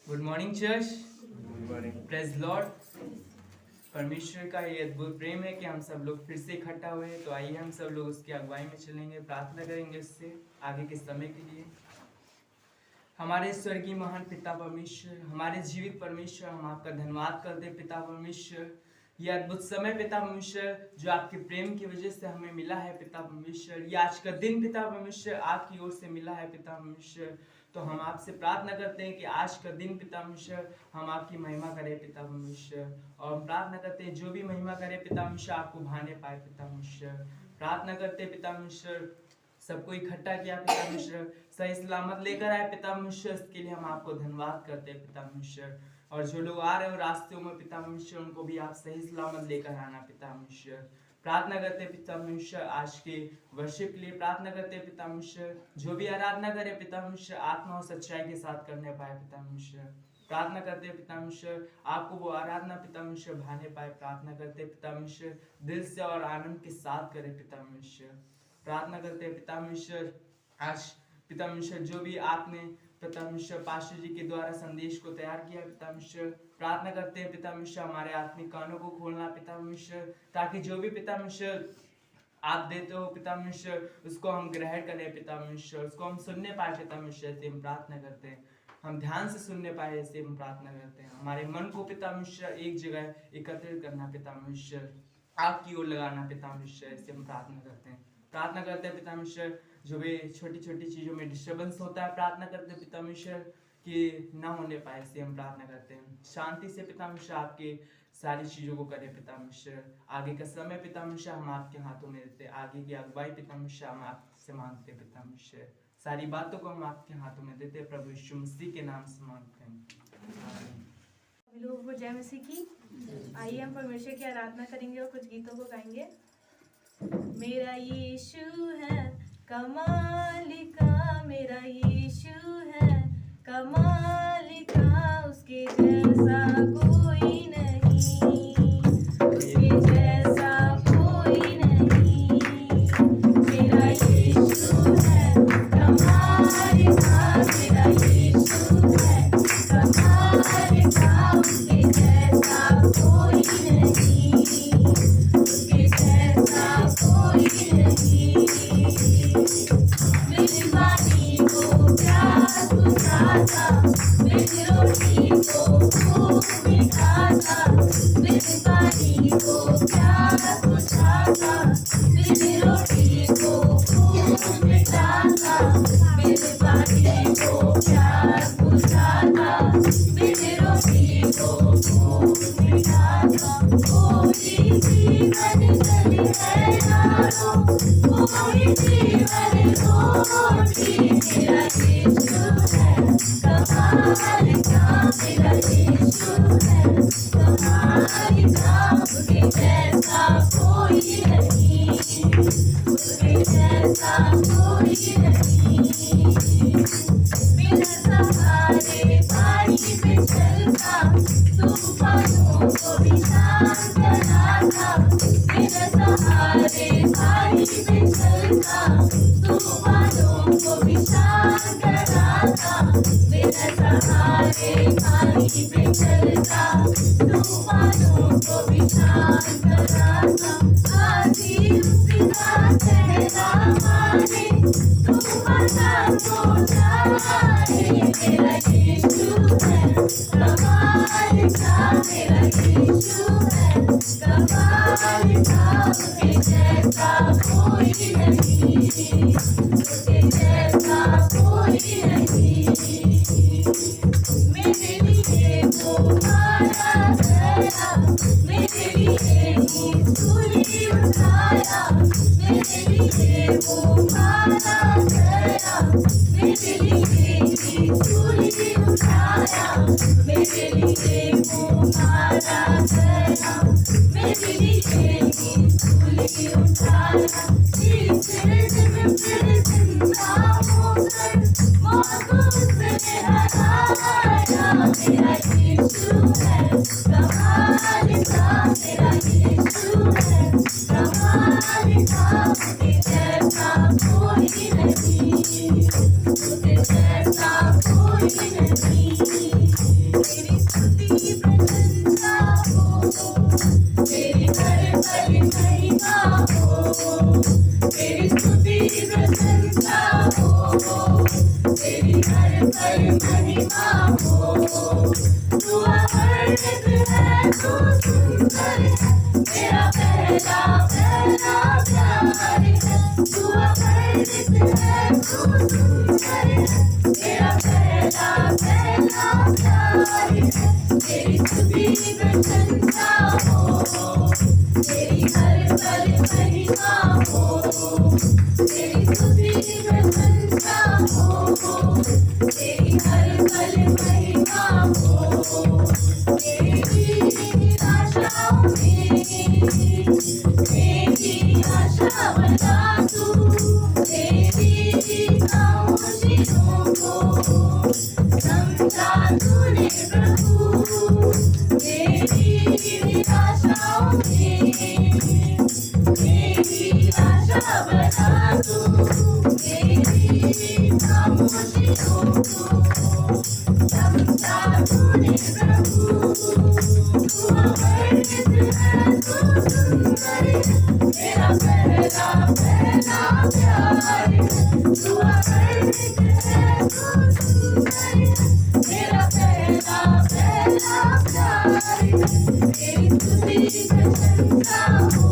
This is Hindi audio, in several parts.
Good morning church. Good morning. Praise Lord. परमेश्वर का ये अद्भुत प्रेम है कि हम सब लोग फिर से इकट्ठा हुए हैं। तो आइए हम सब लोग उसकी अगुवाई में चलेंगे, प्रार्थना करेंगे उससे आगे के समय के लिए। हमारे स्वर्गीय महान पिता परमेश्वर, हमारे जीवित परमेश्वर, हम आपका धन्यवाद करते हैं पिता परमेश्वर। यह अद्भुत समय पिता परमेश्वर जो आपके प्रेम की वजह से हमें मिला है पिता परमेश्वर। ये आज का दिन पिता परमेश्वर आपकी ओर से मिला है पिता परमेश्वर। तो हम आपसे प्रार्थना करते हैं कि आज का दिन पिता परमेश्वर हम आपकी महिमा करें पिता परमेश्वर। और हम प्रार्थना करते हैं जो भी महिमा करे पिता परमेश्वर आपको भाने पाए पिता परमेश्वर। प्रार्थना करते हैं पिता परमेश्वर सबको इकट्ठा किया पिता परमेश्वर, सही सलामत लेकर आए पिता परमेश्वर। इसके लिए हम आपको धन्यवाद करते हैं पिता परमेश्वर। और जो लोग आ रहे हो रास्तों में पिता परमेश्वर उनको भी आप सही सलामत लेकर आना पिता परमेश्वर। प्रार्थना करते हैं पिता परमेश्वर आज के वर्शिप के लिए। प्रार्थना करते हैं पिता परमेश्वर जो भी आराधना करे पिता परमेश्वर आत्मा और सच्चाई के साथ करने पाए पिता परमेश्वर। प्रार्थना करते हैं पिता परमेश्वर आपको वो आराधना पिता परमेश्वर भाने पाए। प्रार्थना करते हैं पिता परमेश्वर दिल से और आनंद के साथ करे पिता परमेश्वर। प्रार्थना करते हैं पिता परमेश्वर आज पिता परमेश्वर जो भी आपने पिता परमेश्वर पास्टर जी के द्वारा संदेश को तैयार किया पिता परमेश्वर। प्रार्थना करते हैं पिता परमेश्वर हमारे आत्मिक कानों को खोलना पिता परमेश्वर, ताकि जो भी पिता परमेश्वर आप देते हो पिता परमेश्वर उसको हम ग्रहण करें पिता परमेश्वर, उसको हम सुनने पाए पिता परमेश्वर। ऐसे हम प्रार्थना करते हैं, हम ध्यान से सुनने पाए ऐसे हम प्रार्थना करते हैं। हमारे मन को पिता परमेश्वर एक जगह एकत्रित करना पिता परमेश्वर, आपकी ओर लगाना पिता परमेश्वर। ऐसे हम प्रार्थना करते हैं। प्रार्थना करते हैं पिता परमेश्वर जो भी छोटी छोटी चीज़ों में डिस्टर्बेंस होता है, प्रार्थना करते हैं पिता परमेश्वर कि ना होने पाए। से हम प्रार्थना करते हैं शांति से पिता परमेश्वर आपके सारी चीज़ों को करें पिता परमेश्वर। आगे का समय पिता परमेश्वर हम आपके हाथों में देते हैं, आगे की अगुवाई पिता परमेश्वर हम आपसे मांगते हैं पिता परमेश्वर। सारी बातों को हम आपके हाथों में देते हैं प्रभु यीशु मसीह के नाम से मांगते हैं। सभी लोगों को जय मसीह की। आइए हम परमेश्वर की आराधना करेंगे और कुछ गीतों को गाएंगे। मेरा यीशु है कमाल का, मेरा यीशु है कमाल का, उसके जैसा कोई नहीं, उसके जैसा कोई नहीं। मेरा यीशु है कमाल का, मेरा यीशु है कमाल का, उसके जैसा कोई नहीं, उसके जैसा कोई नहीं। मेरी पानी को प्यास बुझाता, मेरी रोटी को भूख मिटाता, मेरी पानी को प्यास बुझाता, मेरी रोटी को भूख मिटाता, मेरी पानी को प्यास बुझाता, मेरी रोटी को भूख मिटाता। कोई जीवन जल है यारो, कोई जीवन रोटी, मेरा यीशु है कमाल का, मेरा यीशु है कमाल का, उसके जैसा कोई नहीं, उसके जैसा कोई नहीं। बिना सहारे पानी पे चलता, तूफानों को भी शांत कराता, बिना सहारे पानी पे चलता, तूफानों को भी शांत कराता, बिना सहारे पानी पे चलता, तूफानों को भी शांत कराता। आधी उसका चेहरा मारे, तूफान को जाए, मेरा यीशु है कमाल का, मेरा यीशु है कमाल का, उसके जैसा कोई नहीं, उसके जैसा कोई नहीं। मेरे लिए वो मारा गया, मेरे लिए वो सूली उठाया, मेरे लिए वो मारा गया, मेरे लिए वो सूली उठाया, मेरे लिए वो मारा गया, मेरे लिए वो सूली उठाया। इस दर्द में फिर जिंदा होकर मौत को उसने हराया, मेरा यीशु है कमाल का, मेरा यीशु है कमाल का, उसके जैसा कोई नहीं, उसके जैसा कोई नहीं। पल महिमा हो, तेरी स्तुति प्रशंसा हो, तेरी हर पल महिमा हो। तू अवर्णित है, तू सुंदर है, मेरा पहला पहला प्यार है। तू अवर्णित है, तू सुंदर है, मेरा पहला पहला प्यार है। तेरी स्तुति प्रशंसा हो, तेरी हर पल महिमा हो, तेरी स्तुति प्रशंसा हो, तेरी हर पल महिमा हो। तेरी आशाओं में मेरी आशा बना तू, तेरी खामोशियों को समझा तूने प्रभु। तेरी आशाओं में मेरी आशा बना तू, तेरी खामोशियों को समझा तूने प्रभु। तू अवर्णित है, तू सुंदर है, मेरा पहला पहला प्यार है। तू अवर्णित है, तू सुंदर है, मेरा पहला पहला प्यार है। तेरी स्तुति प्रशंसा हो,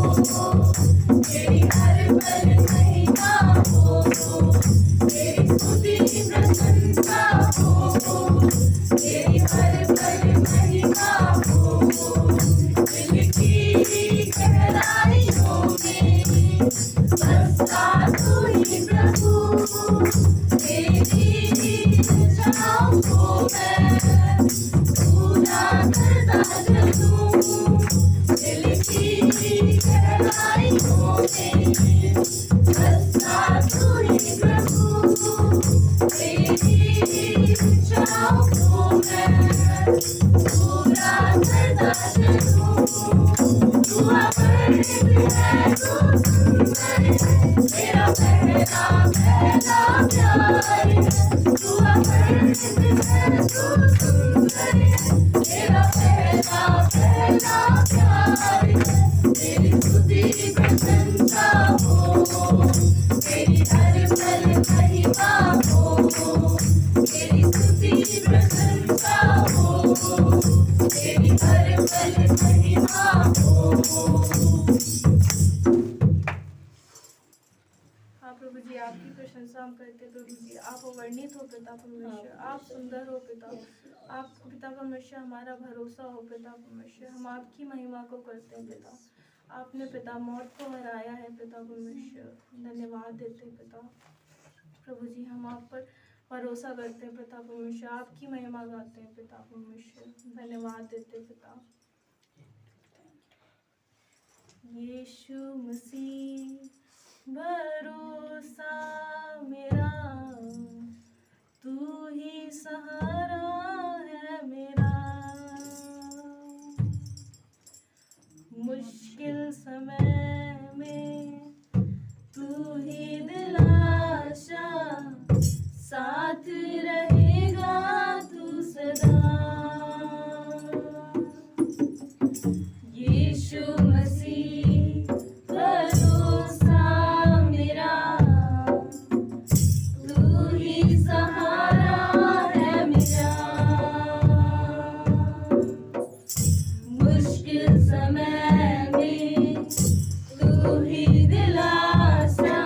तेरी हर पल महिमा हो, तेरी स्तुति प्रशंसा हो, तेरी हर पल महिमा हो। दिल की गहराइयों में बसता तू ही प्रभु, तेरी इच्छाओं को मैं पूरा करता चलूं। दिल की गहराइयों में बसता तू ही प्रभु, तेरी इच्छाओं को मैं पूरा करता चलूं। तू अवर्णित है, तू सुंदर है, मेरा पहला पहला प्यार है। तू अवर्णित है, तू सुंदर है, मेरा पहला पहला प्यार है। तेरी स्तुति प्रशंसा हो, तेरी हर पल महिमा हो, तेरी स्तुति प्रशंसा हो, तेरी हर पल महिमा हो। हाँ प्रभु जी, आपकी प्रशंसा हम करते हैं प्रभु जी। आप अवर्णित हो पिता परमेश्वर, आप सुंदर हो पिता, आप पिता परमेश्वर हमारा भरोसा हो पिता परमेश्वर। हम आपकी महिमा को करते हैं पिता। आपने पिता मौत को हराया है पिता परमेश्वर, धन्यवाद देते हैं पिता। प्रभु जी हम आप पर भरोसा करते हैं पिता परमेश्वर, आपकी महिमा गाते हैं पिता परमेश्वर, धन्यवाद देते हैं पिता। यीशु मसीह भरोसा मेरा, तू ही सहारा है मेरा। मुश्किल समय में तू ही दिलासा, साथ रहेगा तू सदा। यीशु मसीह भरोसा मेरा, तू ही सहारा है मेरा। मुश्किल समय में तू ही दिलासा,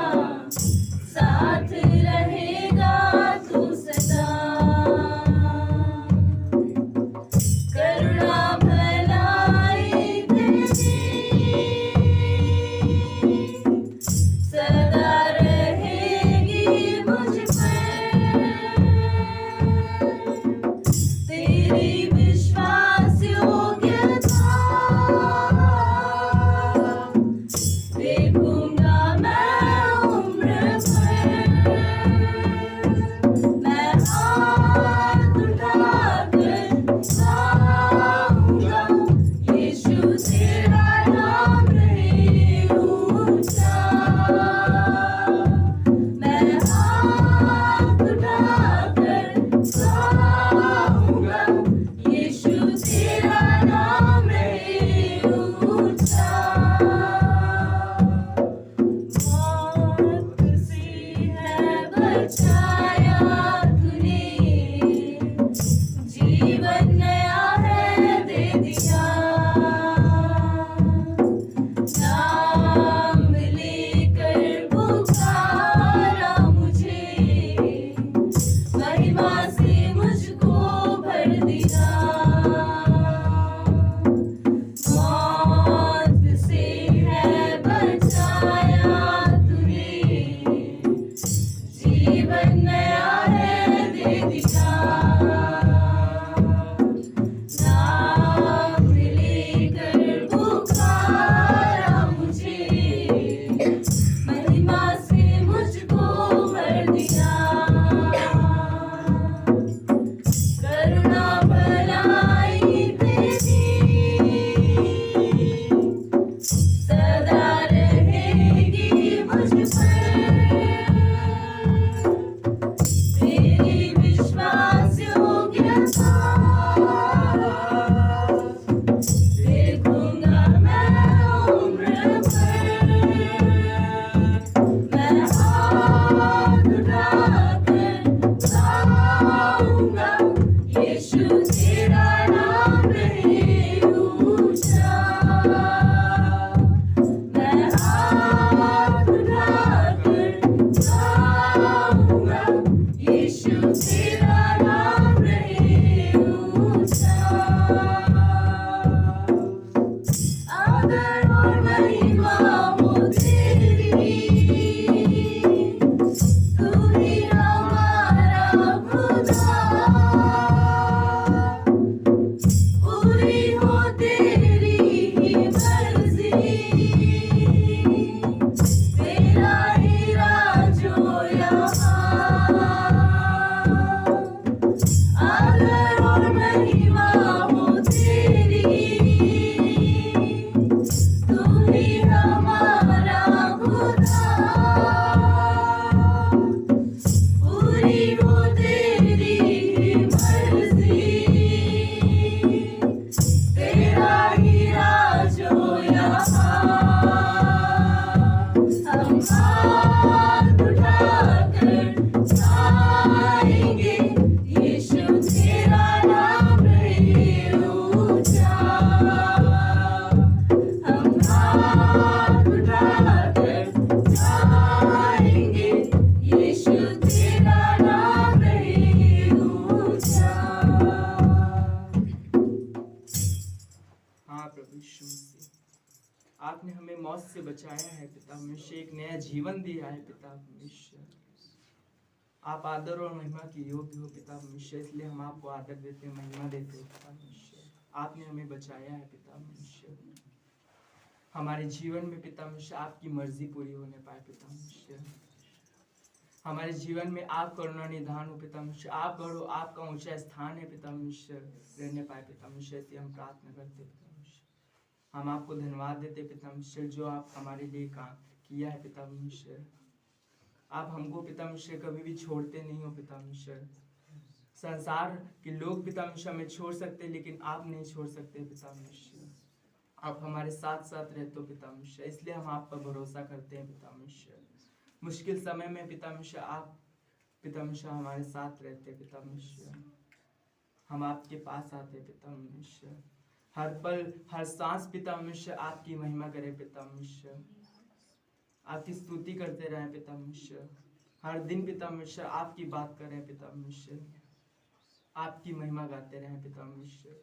से बचाया है पिता परमेश्वर, एक नया जीवन दिया है पिता परमेश्वर। आप आदर और महिमा के योग्य हो पिता परमेश्वर, इसलिए हम आपको आदर देते हैं, महिमा देते हैं पिता परमेश्वर। आपने हमें बचाया है पिता परमेश्वर। हमारे जीवन में पिता परमेश्वर आपकी मर्जी पूरी होने पाए पिता परमेश्वर। हमारे जीवन में आप करुणा निधान हो पिता परमेश्वर, आप गढ़ हो, आपका ऊंचा स्थान है पिता परमेश्वर, रहने पाए पिता परमेश्वर। ऐसे हम प्रार्थना करते पिता परमेश्वर। हम आपको धन्यवाद देते पिता परमेश्वर, जो आप हमारे लिए काम किया है पिता परमेश्वर। आप हमको पिता परमेश्वर कभी भी छोड़ते नहीं हो पिता परमेश्वर। संसार के लोग पिता परमेश्वर हमें छोड़ सकते, लेकिन आप नहीं छोड़ सकते पिता परमेश्वर। आप हमारे साथ साथ रहते हो पिता परमेश्वर, इसलिए हम आप पर भरोसा करते हैं पिता परमेश्वर। मुश्किल समय में पिता परमेश्वर आप पिता परमेश्वर हमारे साथ रहते हैं पिता परमेश्वर। हम आपके पास आते हैं पिता परमेश्वर। हर पल हर सांस पिता परमेश्वर आपकी महिमा करें पिता परमेश्वर, आपकी स्तुति करते रहें पिता परमेश्वर। हर दिन पिता परमेश्वर आपकी बात करें पिता परमेश्वर, आपकी महिमा गाते रहें पिता परमेश्वर।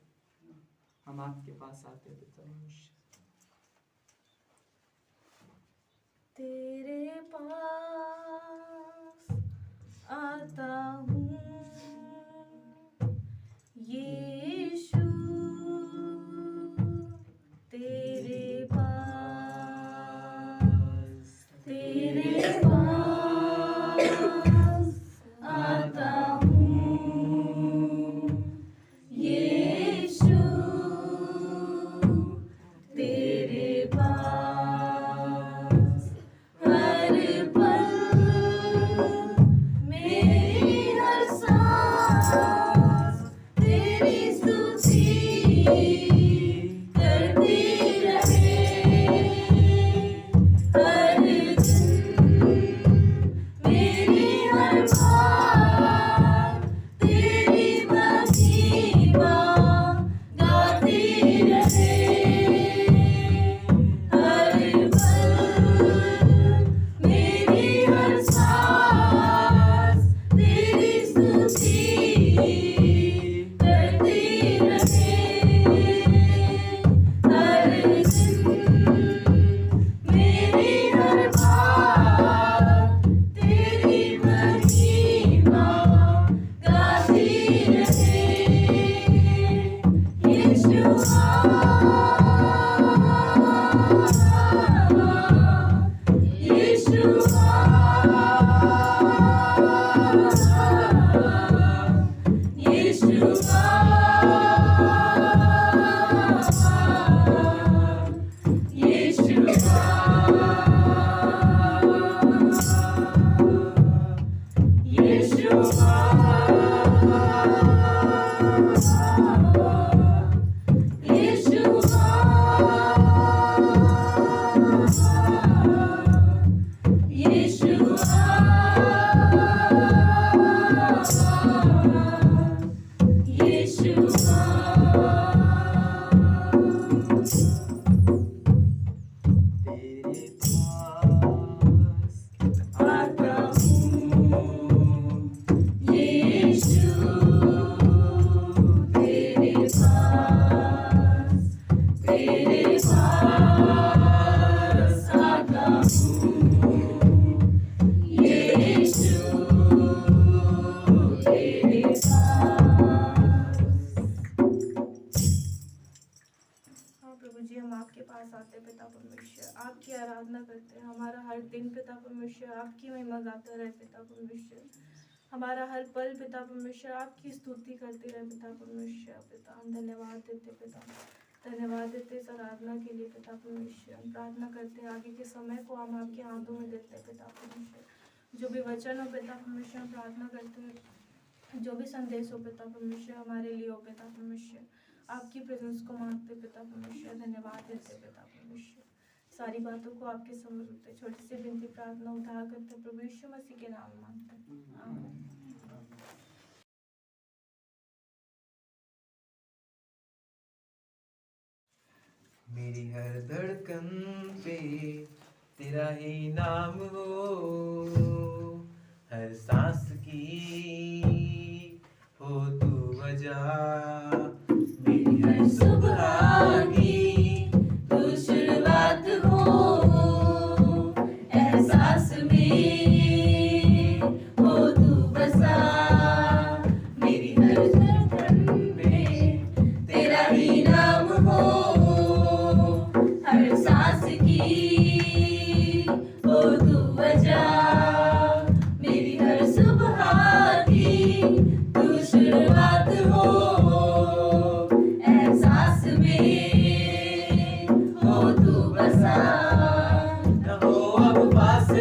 हम आपके पास आते हैं पिता परमेश्वर। तेरे पास आता हूँ यीशु, तेरे पास आता हूँ यीशु, तेरे पास हर पल मेरी हर सांस तेरी स्तुति करती रहे। हर दिन मेरी हर बात तेरी महिमा गाती रहे। हर पल मेरी हर सांस तेरी स्तुति करती रहे। हर दिन मेरी हर बात तेरी महिमा गाती रहे। यीशुआ, यीशुआ, यीशुआ, आपकी आराधना करते हैं। हमारा हर दिन पिता परमेश्वर आपकी महिमा गाता रहे पिता परमेश्वर। हमारा हर पल पिता परमेश्वर आपकी स्तुति करते रहे पिता परमेश्वर। पिता हम धन्यवाद देते पिता, धन्यवाद देते इस आराधना के लिए पिता परमेश्वर। हम प्रार्थना करते हैं आगे के समय को हम आपके हाथों में देते हैं पिता परमेश्वर। जो भी वचन हो पिता परमेश्वर हम प्रार्थना करते हैं, जो भी संदेश हो पिता परमेश्वर हमारे लिए हो पिता परमेश्वर, आपकी प्रेजेंस को मांगते पिता परमेश्वर। धन्यवाद देते पिता परमेश्वर। सारी बातों को आपके समझ होते, छोटी सी विनती प्रार्थना उठा करते प्रभु यीशु मसीह के नाम मांगते हैं, आमीन। मेरी हर धड़कन पे तेरा ही नाम हो, हर सांस की हो तू वजह। मेरी हर सुबह की तू शुरुआत हो,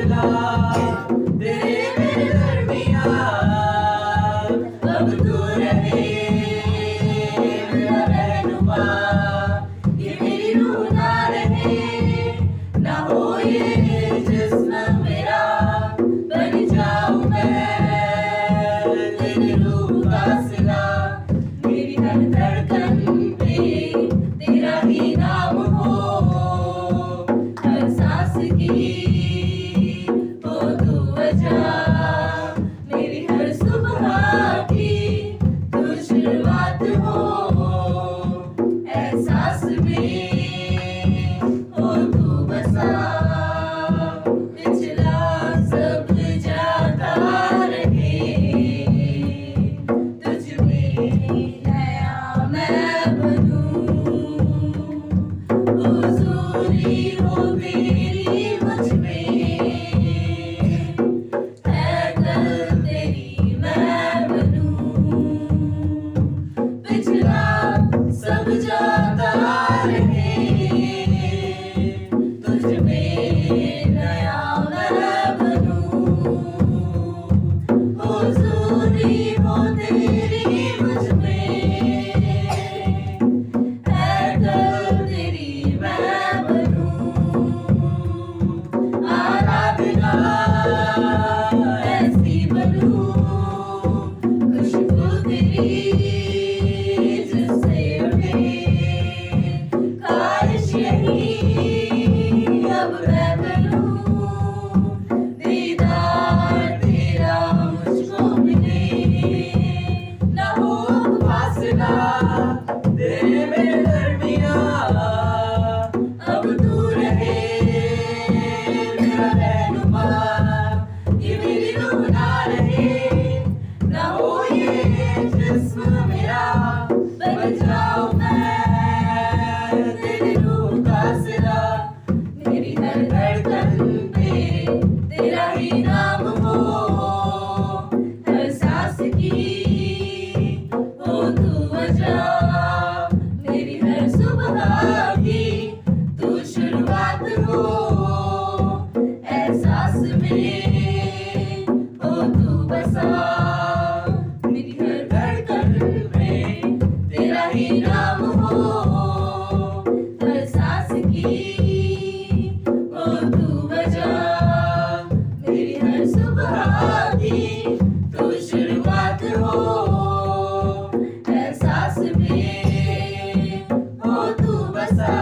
फासला तेरे मेरे दरमियान, अब तू रहे मेरा रहनुमा, ये मेरी रूह ना रहे, ना हो ये जिस्म मेरा, बन जाऊं मैं तेरी रूह का सिला, मेरी हर धड़कन पे तेरा ही नाम हो, हर सांस की हो तू वजह, मेरी हर सुबह की तू शुरुआत हो, एहसास में हो तू बसा, पिछला सब जाता रहे, तुझ में नया मैं बनूं, हुजूरी हो तेरी मुझ में, है कल तेरी मैं बनूं, पिछला सब जाता रहे, तुझ में नया मैं बनूं, हुजूरी हो तेरी मुझ में, है कल तेरी मैं बनूं, आराधना ऐसी बनूं, खुशबू तेरी जिससे उठे, ख्वाहिश यही अब मैं करूं, दीदार तेरा मुझको मिले, ना हो फासला तेरे मेरे दरमियान, अब तू रहे मेरा रहनुमा, ये मेरी रूह ना रहे, ना हो ये जिस्म मेरा, बन जाऊं मैं तेरी रूह का सिला, मेरी हर धड़कन पे तेरा ही नाम हो, हर सांस की हो तू वजह, मेरी हर सुबह की तू शुरुआत हो, एहसास में हो तू बसा, मेरी हर धड़कन में तेरा ही नाम हो, हर सांस की हो तू वजह, मेरी हर सुबह की तू शुरुआत हो, एहसास में हो तू बसा।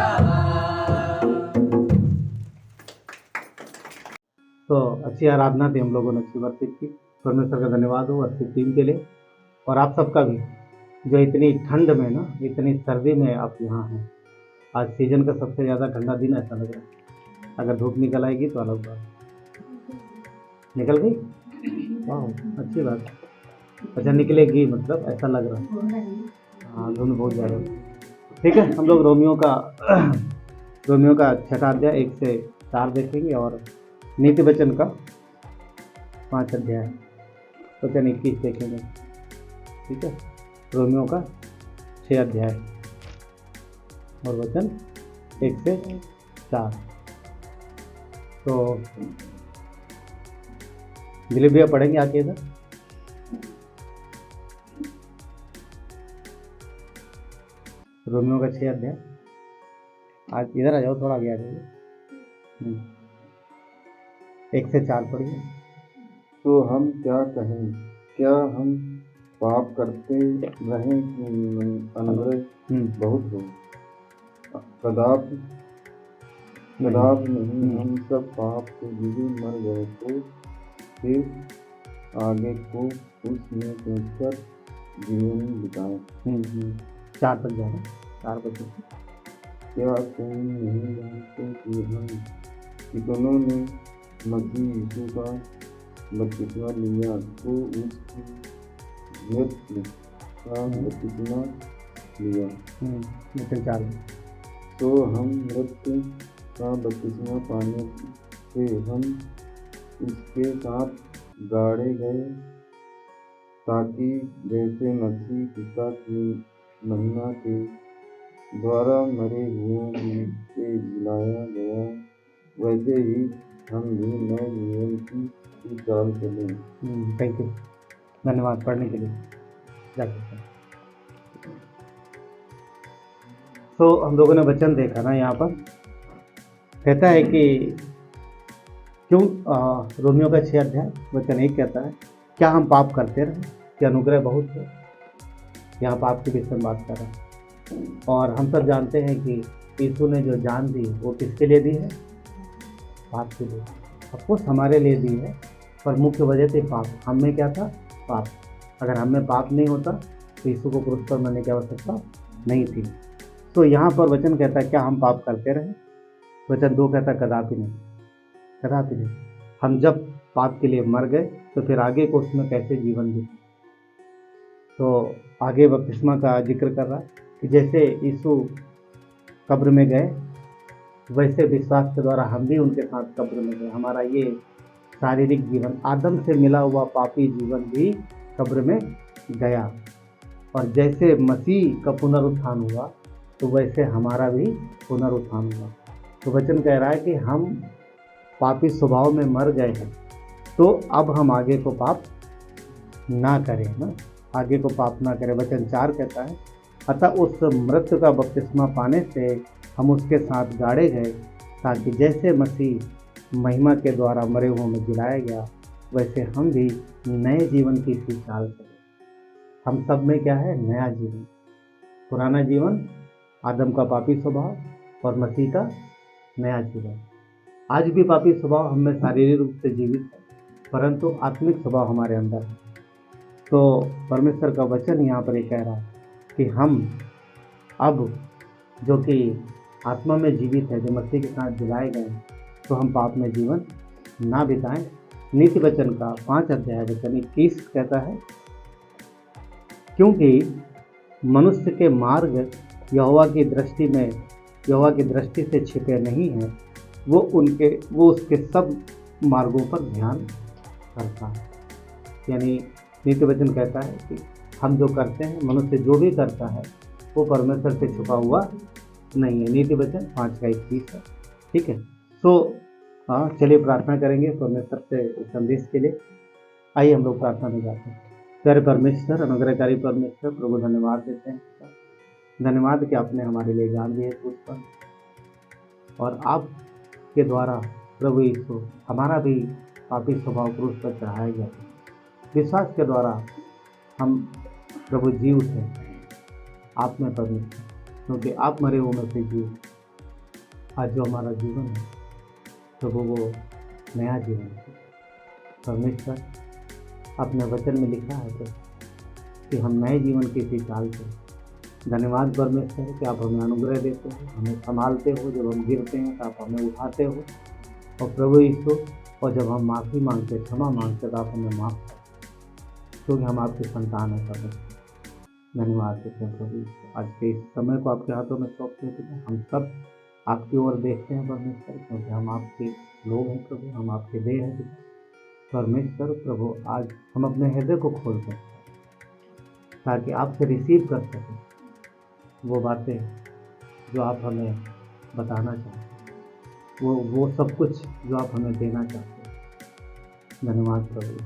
तो अच्छी आराधना थी, हम लोगों ने अच्छी वर्षिप की। परमेश्वर का धन्यवाद हो अच्छी टीम के लिए, और आप सबका भी जो इतनी ठंड में ना, इतनी सर्दी में आप यहाँ हैं। आज सीजन का सबसे ज़्यादा ठंडा दिन ऐसा लग रहा है। अगर धूप निकल आएगी तो अलग बात। निकल गई? वाह, अच्छी बात। अच्छा, निकलेगी मतलब ऐसा लग रहा है। हाँ, धुंध बहुत ज़्यादा। ठीक है, हम लोग रोमियो का छठा अध्याय 1 से 4 देखेंगे, और नीति वचन का 5 अध्याय वचन 21 देखेंगे। ठीक है, रोमियो का 6 अध्याय और वचन 1 से 4। तो दिलीप भैया पढ़ेंगे आके इधर। रोमियो का 6 अध्याय। आज इधर आ जाओ, थोड़ा आगे आ जाइए। 1 से 4 पढ़िए। तो हम क्या कहें? क्या हम पाप करते रहें कि अनुग्रह बहुत हो? कदापि नहीं। हम सब पाप के गिरे मर गए, तो फिर आगे को उसमें सोचकर जीवन बिताएं। 4 तक जा रहे, 4 बजे। क्या तुम नहीं जानते कि हम कितनों ने मसीह यीशु का बपतिस्मा लिया, तो उसकी मृत्यु का बपतिस्मा लिया? तो हम मृत्यु का बपतिस्मा पाने से हम इसके साथ गाड़े गए, ताकि जैसे मसीह पिता की महिमा के द्वारा मरे हुओं में से जिलाया गया, वैसे ही हम भी नए जीवन की चाल चलें। थैंक यू, धन्यवाद पढ़ने के लिए। जाके तो हम लोगों ने वचन देखा ना, यहाँ पर कहता है कि क्यों रोमियो का 6 अध्याय वचन 1 कहता है, क्या हम पाप करते रहे कि अनुग्रह बहुत है। यहाँ पाप के विषय में बात कर रहा है। और हम सब जानते हैं कि यीशु ने जो जान दी वो किसके लिए दी है? पाप के लिए। अफकोर्स हमारे लिए दी है, पर मुख्य वजह थी पाप। हम में क्या था? पाप। अगर हम में पाप नहीं होता तो यीशु को क्रूस पर मरने की आवश्यकता नहीं थी। तो यहाँ पर वचन कहता है क्या हम पाप करते रहे? वचन 2 कहता है कदापि नहीं, कदापि नहीं। हम जब पाप के लिए मर गए तो फिर आगे को उसमें कैसे जीवन दी। तो आगे बपतिस्मा का जिक्र कर रहा है कि जैसे यीशु कब्र में गए वैसे विश्वास के द्वारा हम भी उनके साथ कब्र में गए। हमारा ये शारीरिक जीवन, आदम से मिला हुआ पापी जीवन भी कब्र में गया। और जैसे मसीह का पुनरुत्थान हुआ तो वैसे हमारा भी पुनरुत्थान हुआ। तो वचन कह रहा है कि हम पापी स्वभाव में मर गए हैं, तो अब हम आगे को पाप ना करें ना, आगे को पाप ना करें। वचन 4 कहता है अतः उस मृत्यु का बपतिस्मा पाने से हम उसके साथ गाड़े गए, ताकि जैसे मसीह महिमा के द्वारा मरे हुओं में जिलाया गया वैसे हम भी नए जीवन की सी चाल चलें। हम सब में क्या है? नया जीवन। पुराना जीवन आदम का पापी स्वभाव और मसीह का नया जीवन। आज भी पापी स्वभाव हम में शारीरिक रूप से जीवित है, परंतु आत्मिक स्वभाव हमारे अंदर है। तो परमेश्वर का वचन यहाँ पर ये कह रहा है कि हम अब जो कि आत्मा में जीवित है, जो मसीह के साथ जिलाए गए हैं, तो हम पाप में जीवन ना बिताएं। नीति वचन का 5 अध्याय वचन 21 कहता है क्योंकि मनुष्य के मार्ग यहोवा की दृष्टि से छिपे नहीं हैं, वो उसके सब मार्गों पर ध्यान करता है। यानी नीति वचन कहता है कि हम जो करते हैं, मनुष्य जो भी करता है वो परमेश्वर से छुपा हुआ नहीं है। नीति वचन 5:21 है। ठीक है। सो चलिए प्रार्थना करेंगे परमेश्वर से इस संदेश के लिए। आइए हम लोग प्रार्थना में जाते हैं। प्यारे परमेश्वर, अनुग्रहकारी परमेश्वर, प्रभु धन्यवाद देते हैं। धन्यवाद कि आपने हमारे लिए जान दिए क्रूस पर, और आपके द्वारा प्रभु यीशु हमारा भी पापी स्वभाव क्रूस पर चढ़ाया गया। विश्वास के द्वारा हम प्रभु जी उठे आप में परमेश्वर, क्योंकि आप मरे हुए में से जी। आज जो हमारा जीवन है प्रभु वो नया जीवन है। परमेश्वर अपने वचन में लिखा है तो कि हम नए जीवन की सी चाल चलें। धन्यवाद परमेश्वर कि आप हमें अनुग्रह देते हो, हमें संभालते हो। जब हम गिरते हैं तो आप हमें उठाते हो। और प्रभु यीशु, और जब हम माफ़ी मांगते, क्षमा मांगते, तो आप हमें माफ़ करते, क्योंकि हम आपके संतान हैं। परमेश्वर धन्यवाद देते हैं प्रभु यीशु। आज के इस समय को आपके हाथों में सौंपते हैं। हम सब आपकी ओर देखते हैं परमेश्वर, क्योंकि हम आपके लोग हैं प्रभु, हम आपके देह हैं परमेश्वर। प्रभु आज हम अपने हृदय को खोलते हैं ताकि आपसे रिसीव कर सकें वो बातें जो आप हमें बताना चाहते हैं, वो सब कुछ जो आप हमें देना चाहते हैं। धन्यवाद प्रभु।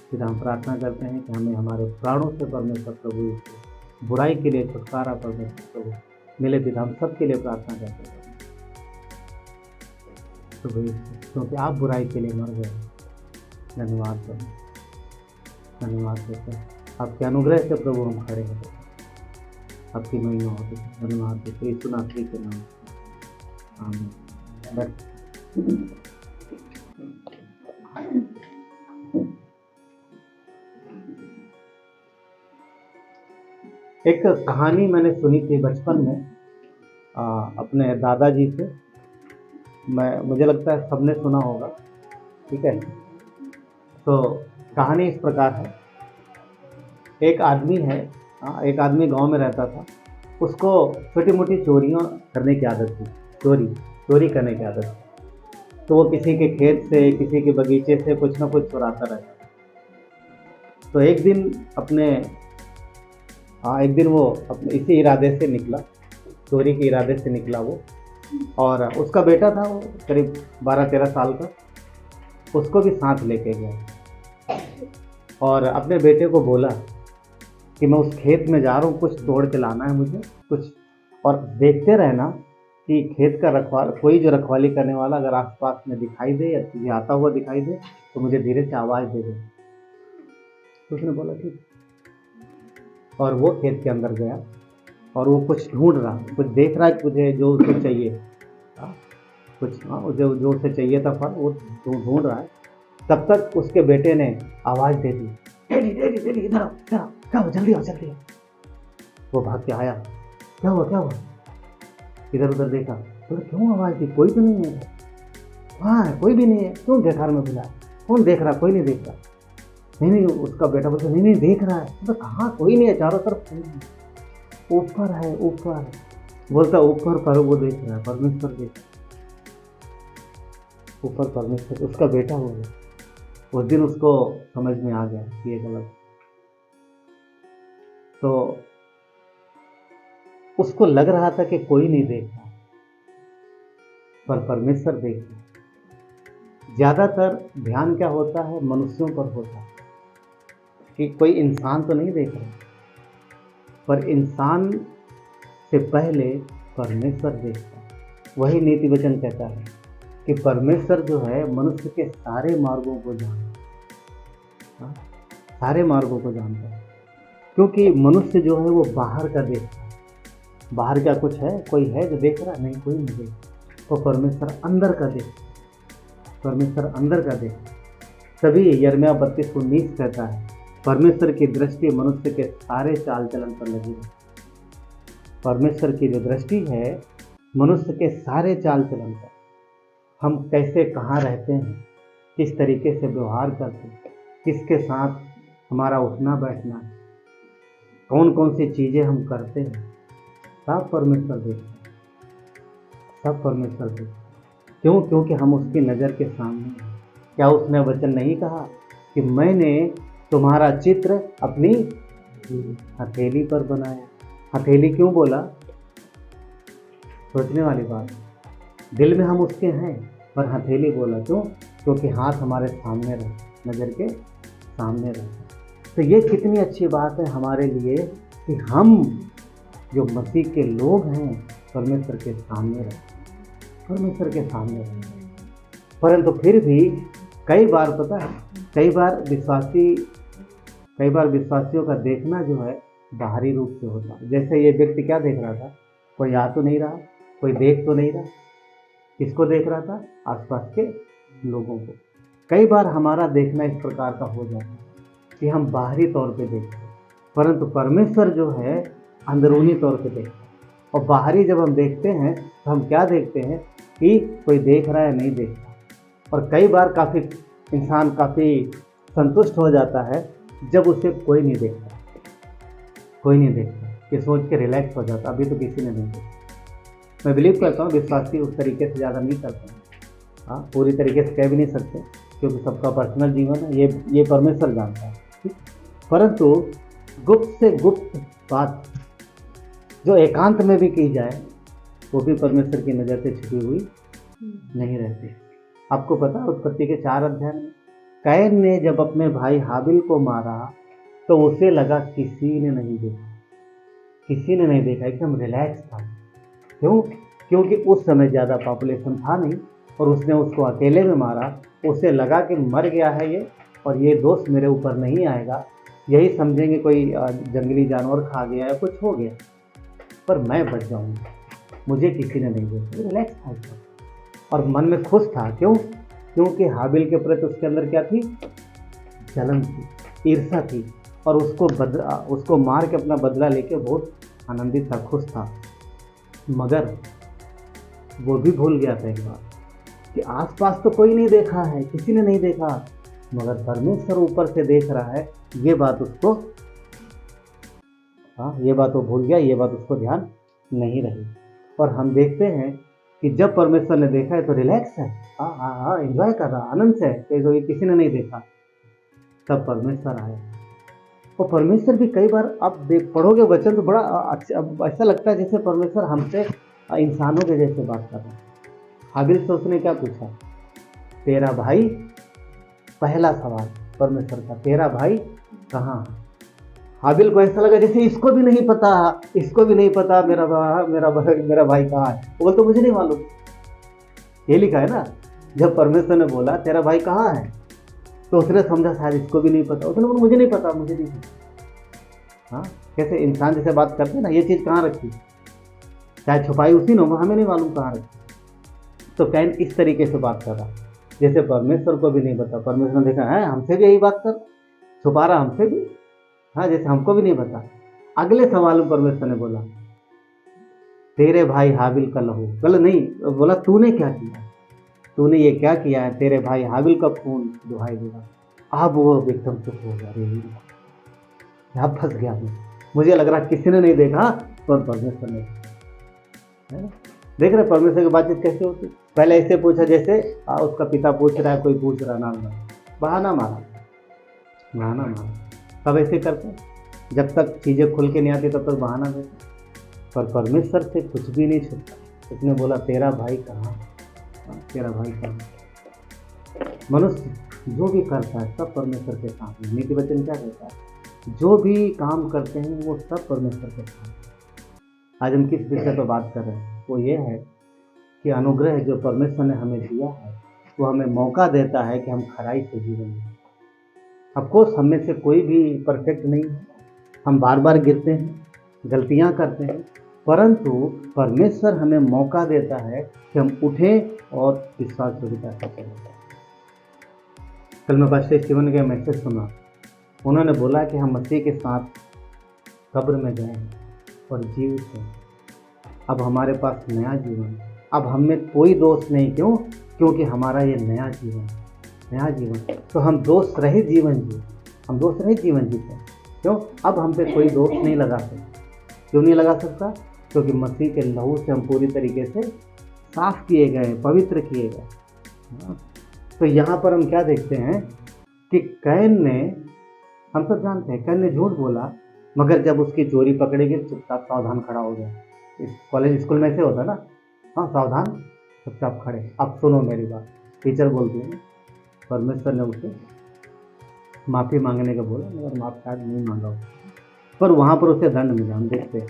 फिर हम प्रार्थना करते हैं कि हमें हमारे प्राणों से परमेश्वर प्रभु बुराई के लिए छुटकारा परमेश्वर प्रभु मिले। पिता हम सब के लिए प्रार्थना करते हैं प्रभु, क्योंकि आप बुराई के लिए मर गए। धन्यवाद प्रभु, धन्यवाद देते हैं। आपके अनुग्रह से प्रभु हम खड़े हैं, आपकी महिमा होती है। धन्यवाद देते यीशु नासरी के नाम। आमीन। एक कहानी मैंने सुनी थी बचपन में अपने दादाजी से। मुझे लगता है सबने सुना होगा। ठीक है। तो कहानी इस प्रकार है। एक आदमी गांव में रहता था। उसको छोटी मोटी चोरियां करने की आदत थी, चोरी करने की आदत थी। तो वो किसी के खेत से, किसी के बगीचे से कुछ ना कुछ चुराता रहता। तो एक दिन वो अपने इसी इरादे से निकला, चोरी के इरादे से निकला वो। और उसका बेटा था, वो करीब 12-13 साल का। उसको भी साथ लेके गया और अपने बेटे को बोला कि मैं उस खेत में जा रहा हूँ, कुछ तोड़ के लाना है मुझे कुछ, और देखते रहना कि खेत का कोई जो रखवाली करने वाला अगर आसपास में दिखाई दे या तुझे आता हुआ दिखाई दे तो मुझे धीरे से आवाज़ दे दे। तो उसने बोला ठीक, और वो खेत के अंदर गया और वो कुछ ढूंढ रहा, कुछ देख रहा है, तुझे जो उसे चाहिए कुछ, जो उसे चाहिए था फल वो ढूंढ रहा है। तब तक उसके बेटे ने आवाज़ दे दी, डैडी डैडी डैडी इधर आओ, क्या हुआ, जल्दी आओ जल्दी आओ। वो भाग के आया, क्या हुआ, इधर उधर देखा, तो क्यों आवाज़ दी, कोई तो नहीं है, हाँ कोई भी नहीं है, क्यों बेकार में बुलाया, कौन देख रहा, कोई नहीं देख रहा। नहीं, उसका बेटा बोलता नहीं देख रहा है, तो कहाँ कोई नहीं है, चारों तरफ ऊपर है। बोलता ऊपर पर वो देख रहा है, परमेश्वर देख रहा है, ऊपर परमेश्वर, उसका बेटा हो गया। उस दिन उसको समझ में आ गया कि ये गलत। तो उसको लग रहा था कि कोई नहीं देख रहा, पर परमेश्वर देख रहा। ज्यादातर ध्यान क्या होता है, मनुष्यों पर होता है कि कोई इंसान तो नहीं देख रहा, पर इंसान से पहले परमेश्वर देखता है। वही नीति वचन कहता है कि परमेश्वर जो है मनुष्य के सारे मार्गों को जानता है, सारे मार्गों को जानता है, क्योंकि मनुष्य जो है वो बाहर का देखता है। बाहर क्या कुछ है, कोई है जो देख रहा, नहीं कोई नहीं देख रहा। तो परमेश्वर अंदर का देखता है, परमेश्वर अंदर का देखता है। तभी यिर्मयाह 32:19 कहता है, परमेश्वर की दृष्टि मनुष्य के सारे चाल चलन पर लगी है। परमेश्वर की जो दृष्टि है मनुष्य के सारे चाल चलन पर, हम कैसे कहाँ रहते हैं, किस तरीके से व्यवहार करते हैं, किसके साथ हमारा उठना बैठना है, कौन कौन सी चीज़ें हम करते हैं, सब परमेश्वर देखता है, सब परमेश्वर देखता है। क्यों? क्योंकि हम उसकी नज़र के सामने हैं। क्या उसने वचन नहीं कहा कि मैंने तुम्हारा चित्र अपनी हथेली पर बनाया? हथेली क्यों बोला? सोचने वाली बात। दिल में हम उसके हैं, पर हथेली बोला क्यों? क्योंकि हाथ हमारे सामने रहे, नज़र के सामने रहे। तो ये कितनी अच्छी बात है हमारे लिए कि हम जो मसीह के लोग हैं परमेश्वर के सामने रहे, परमेश्वर के सामने रहे। परंतु फिर भी कई बार पता है, कई बार विश्वासियों का देखना जो है बाहरी रूप से होता है। जैसे ये व्यक्ति क्या देख रहा था, कोई आ तो नहीं रहा, कोई देख तो नहीं रहा। किसको देख रहा था? आसपास के लोगों को। कई बार हमारा देखना इस प्रकार का हो जाता है कि हम बाहरी तौर पे देखते हैं, परंतु परमेश्वर जो है अंदरूनी तौर पे देखता है। और बाहरी जब हम देखते हैं तो हम क्या देखते हैं कि कोई देख रहा है, नहीं देख रहा। और कई बार इंसान काफ़ी संतुष्ट हो जाता है जब उसे कोई नहीं देखता, कोई नहीं देखता, ये सोच के रिलैक्स हो जाता, अभी तो किसी ने नहीं देखा। मैं बिलीव करता हूँ विश्वासी उस तरीके से ज़्यादा नहीं करते हैं। हाँ, पूरी तरीके से कह भी नहीं सकते क्योंकि सबका पर्सनल जीवन है, ये परमेश्वर जानता है। परंतु गुप्त से गुप्त बात जो एकांत में भी की जाए वो भी परमेश्वर की नज़र से छिपी हुई नहीं रहती। आपको पता है उत्पत्ति के 4 अध्याय में कैन ने जब अपने भाई हाबिल को मारा तो उसे लगा किसी ने नहीं देखा, किसी ने नहीं देखा, एकदम रिलैक्स था। क्यों? क्योंकि उस समय ज़्यादा पॉपुलेशन था नहीं और उसने उसको अकेले में मारा। उसे लगा कि मर गया है ये और ये दोष मेरे ऊपर नहीं आएगा, यही समझेंगे कोई जंगली जानवर खा गया या कुछ हो गया, पर मैं बच जाऊंगा, मुझे किसी ने नहीं देखा। रिलैक्स था और मन में खुश था। क्यों? क्योंकि हाबिल के प्रति उसके अंदर क्या थी? जलन थी, ईर्ष्या थी, और उसको मार के अपना बदला लेके बहुत आनंदित था, खुश था। मगर वो भी भूल गया था एक बात कि आसपास तो कोई नहीं देखा है, किसी ने नहीं देखा, मगर परमेश्वर ऊपर से देख रहा है। ये बात उसको, ये बात वो भूल गया, ये बात उसको ध्यान नहीं रही। और हम देखते हैं कि जब परमेश्वर ने देखा है तो रिलैक्स है, एंजॉय कर रहा, आनंद से है, ये किसी ने नहीं देखा। तब परमेश्वर आया। और परमेश्वर भी कई बार आप पढ़ोगे वचन तो बड़ा अच्छा, ऐसा लगता है जैसे परमेश्वर हमसे इंसानों के जैसे बात कर रहा है। हाबिल से उसने क्या पूछा? तेरा भाई पहला सवाल परमेश्वर का, तेरा भाई कहाँ है? हाबिल को ऐसा लगा जैसे इसको भी नहीं पता, इसको भी नहीं पता मेरा भाई कहाँ है। वो बोलते मुझे नहीं मालूम। ये लिखा है ना, जब परमेश्वर ने बोला तेरा भाई कहाँ है, तो उसने समझा शायद इसको भी नहीं पता। उसने बोला मुझे नहीं पता, मुझे नहीं पता। हाँ, कैसे इंसान जैसे बात करते हैं ना, ये चीज़ कहाँ रखी, चाहे छुपाई उसी ने, हमें नहीं मालूम कहाँ रखी। तो कैन इस तरीके से बात कर रहा, जैसे परमेश्वर को भी नहीं पता। परमेश्वर ने देखा है हमसे भी यही बात कर, छुपा रहा हमसे भी, हाँ जैसे हमको भी नहीं पता। अगले सवाल में परमेश्वर ने बोला तेरे भाई हाबिल का लहू, बोला नहीं, बोला तूने क्या किया, तूने ये क्या किया है, तेरे भाई हाबिल का खून दुहाई देगा। अब वो एकदम चुप हो गया, यहाँ फंस गया मैं। मुझे लग रहा किसी ने नहीं देखा, पर परमेश्वर ने, है ना। देख रहे परमेश्वर की बातचीत कैसे होती। पहले ऐसे पूछा जैसे उसका पिता पूछ रहा है, कोई पूछ रहा ना, बहाना मारा। सब ऐसे करते, जब तक चीज़ें खुल के नहीं आती तब तक बहाना देते। पर परमेश्वर से कुछ भी नहीं छुपता। उसने बोला तेरा भाई कहाँ, तेरा भाई कहाँ। मनुष्य जो भी करता है सब परमेश्वर के सामने। नीति वचन क्या कहता है, जो भी काम करते हैं वो सब परमेश्वर के सामने। आज हम किस विषय पर बात कर रहे हैं, वो ये है कि अनुग्रह जो परमेश्वर ने हमें दिया है वो हमें मौका देता है कि हम खराई से जीवन जिएं। अफकोर्स हम में से कोई भी परफेक्ट नहीं है, हम बार बार गिरते हैं, गलतियां करते हैं, परंतु परमेश्वर हमें मौका देता है कि हम उठें और विश्वासयोग्यता से चलें। कल मैं पास्टर स्टीवन का मैसेज सुना, उन्होंने बोला कि हम मसीह के साथ कब्र में गए और जीवित हैं। अब हमारे पास नया जीवन, अब हम में कोई दोष नहीं। क्यों? क्योंकि हमारा ये नया जीवन। तो हम दोष रहित जीवन जिए, हम दोष रहित जीवन जीते हैं। क्यों? अब हम पे कोई दोष नहीं लगा सकता। क्यों नहीं लगा सकता? क्योंकि मसीह के लहू से हम पूरी तरीके से साफ किए गए, पवित्र किए गए। तो यहाँ पर हम क्या देखते हैं कि कैन ने, हम सब जानते हैं कैन ने झूठ बोला, मगर जब उसकी चोरी पकड़ी गई चुपचाप सावधान खड़ा हो गया। इस कॉलेज स्कूल में से होता ना, हाँ सावधान चुपचाप खड़े। अब सुनो मेरी बात, टीचर बोलती है परमेश्वर ने उसे माफ़ी मांगने का बोला, मगर माफ़ शायद नहीं मांगा, पर वहाँ पर उसे दंड मिला। हम देखते हैं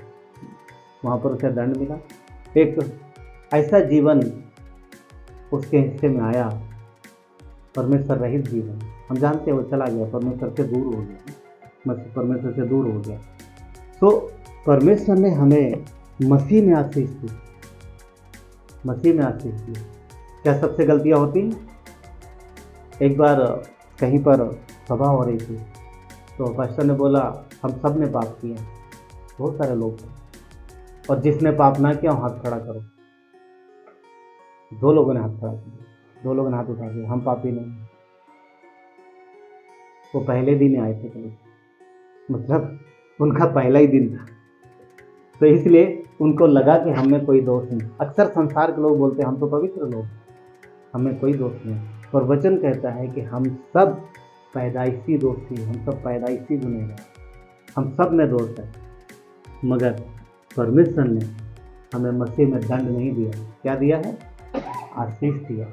वहाँ पर उसे दंड मिला। एक ऐसा जीवन उसके हिस्से में आया, परमेश्वर रहित जीवन। हम जानते हैं वो चला गया, परमेश्वर से दूर हो गया, परमेश्वर से दूर हो गया। तो परमेश्वर ने हमें मसीह में आशीष दी, मसीह में आशीष दी। क्या सबसे गलतियाँ होती हैं? एक बार कहीं पर सभा हो रही थी, तो पास्टर ने बोला हम सब ने पाप किया। बहुत सारे लोग थे, और जिसने पाप ना किया हाथ खड़ा करो। 2 लोगों ने हाथ खड़ा किया, 2 लोगों ने हाथ उठा दिया, हम पापी नहीं। वो पहले दिन आए थे, मतलब उनका पहला ही दिन था, तो इसलिए उनको लगा कि हम में कोई दोष नहीं। अक्सर संसार के लोग बोलते हैं हम तो पवित्र लोग, हमें कोई दोष नहीं, पर वचन कहता है कि हम सब पैदाइशी दोषी, हम सब पैदाइशी गुनहगार, हम सब में दोष है। मगर परमेश्वर ने हमें मसीह में दंड नहीं दिया। क्या दिया है? आशीष दिया।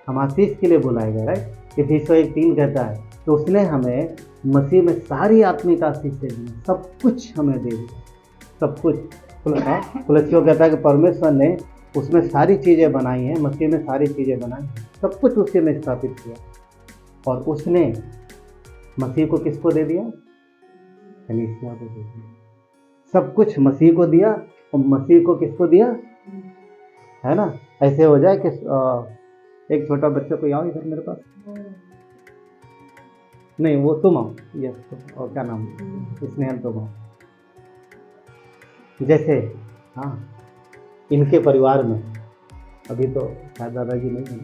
हम आशीष के लिए बुलाए गए, राइट। इफिसियों 1:3 कहता है तो उसने हमें मसीह में सारी आत्मिक आशीष दे दी, सब कुछ हमें दे दिया, सब कुछ। कुलस्सियों कहता है कि परमेश्वर ने उसमें सारी चीज़ें बनाई हैं, मसीह में सारी चीज़ें बनाई, सब कुछ उसी में स्थापित किया। और उसने मसीह को किसको दे दिया? कलीसिया को दे दिया। सब कुछ मसीह को दिया, और मसीह को किसको दिया? है ना। ऐसे हो जाए कि एक छोटा बच्चा कोई आओ इधर मेरे पास, नहीं वो तुम आओ, यस, और क्या नाम, स्नेहल तुम आओ। जैसे हाँ, इनके परिवार में अभी तो शायद दादाजी नहीं है,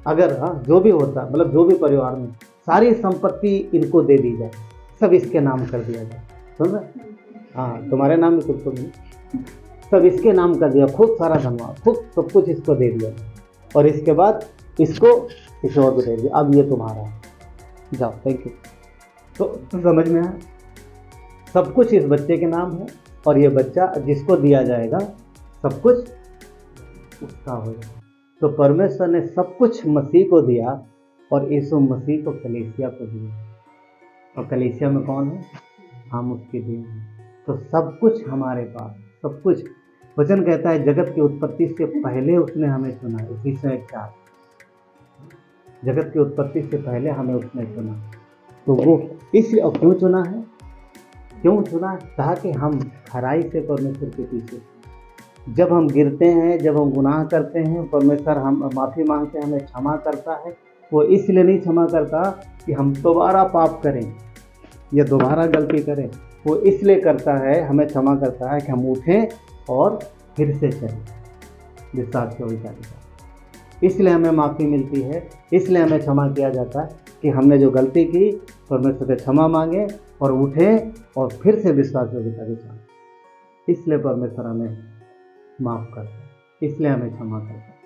अगर हाँ जो भी होता, मतलब जो भी परिवार में सारी संपत्ति इनको दे दी जाए, सब इसके नाम कर दिया जाए, सुन रहे? हाँ, तुम्हारे नाम में कुछ तो नहीं, सब इसके नाम कर दिया, खूब सारा धनवाद, खूब सब कुछ इसको दे दिया, और इसके बाद इसको किसी और को दे दिया, अब ये तुम्हारा है, जाओ, थैंक यू। तो समझ में आया, सब कुछ इस बच्चे के नाम है, और ये बच्चा जिसको दिया जाएगा सब कुछ उसका हो जाएगा। तो परमेश्वर ने सब कुछ मसीह को दिया, और यीशु मसीह को कलीसिया को दिया, और कलीसिया में कौन है? हम उसके देह हैं। तो सब कुछ हमारे पास, सब कुछ। वचन कहता है जगत की उत्पत्ति से पहले उसने हमें चुना। इसी 4 जगत की उत्पत्ति से पहले हमें उसने चुना। तो वो इसलिए, और क्यों चुना है? क्यों चुना? ताकि हम खराई से परमेश्वर के पीछे, जब हम गिरते हैं, जब हम गुनाह करते हैं, परमेश्वर हम माफ़ी मांगते हैं, हमें क्षमा करता है। वो इसलिए नहीं क्षमा करता कि हम दोबारा पाप करें या दोबारा गलती करें। वो इसलिए करता है, हमें क्षमा करता है कि हम उठें और फिर से चलें विश्वास के विचार। इसलिए हमें माफ़ी मिलती है, इसलिए हमें क्षमा किया जाता है कि हमने जो गलती की परमेश्वर से क्षमा मांगे और उठें और फिर से विश्वास योग्यता के साथ। इसलिए परमेश्वर हमें माफ़ करता है, इसलिए हमें क्षमा करता है।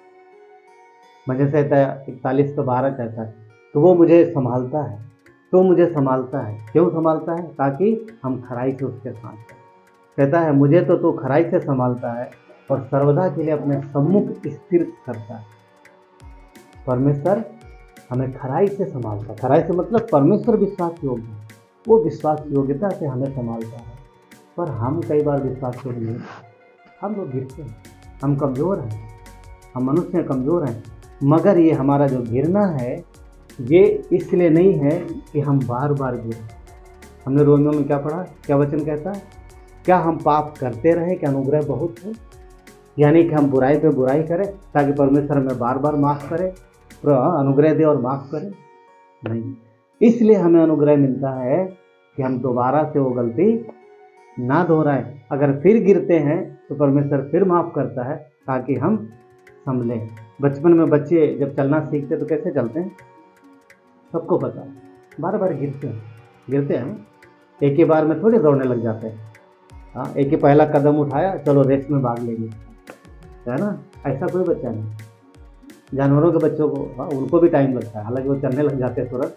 भजन संहिता 41:12 कहता है, तो वो मुझे संभालता है, तो मुझे संभालता है। क्यों संभालता है? ताकि हम खराई से उसके साथ चलें। कहता है मुझे तो तू खराई से संभालता है और सर्वदा के लिए अपने सम्मुख स्थिर करता है। परमेश्वर हमें खराई से संभालता है। खराई से मतलब परमेश्वर विश्वास योग्य है, वो विश्वास योग्यता से हमें संभालता है। पर हम कई बार विश्वास योग्य नहीं, हम लोग गिरते हैं, हम कमज़ोर हैं, हम मनुष्य कमज़ोर हैं। मगर ये हमारा जो गिरना है ये इसलिए नहीं है कि हम बार बार गिरें। हमने रोमियो में क्या पढ़ा? क्या वचन कहता है? क्या हम पाप करते रहें कि अनुग्रह बहुत है? यानी कि हम बुराई पे बुराई करें ताकि परमेश्वर हमें बार बार माफ़ करे, अनुग्रह दे और माफ़ करे? नहीं, इसलिए हमें अनुग्रह मिलता है कि हम दोबारा से वो गलती ना दोहराएं। अगर फिर गिरते हैं तो परमेश्वर फिर माफ़ करता है ताकि हम संभलें। बचपन में बच्चे जब चलना सीखते तो कैसे चलते हैं? सबको पता है, बार बार गिरते हैं। एक ही बार में थोड़ी दौड़ने लग जाते हैं। हाँ, एक ही पहला कदम उठाया, चलो रेस में भाग लेंगे, है ना? ऐसा कोई बच्चा नहीं। जानवरों के बच्चों को, हाँ, उनको भी टाइम लगता है, हालांकि वो चलने लग जाते हैं तुरंत।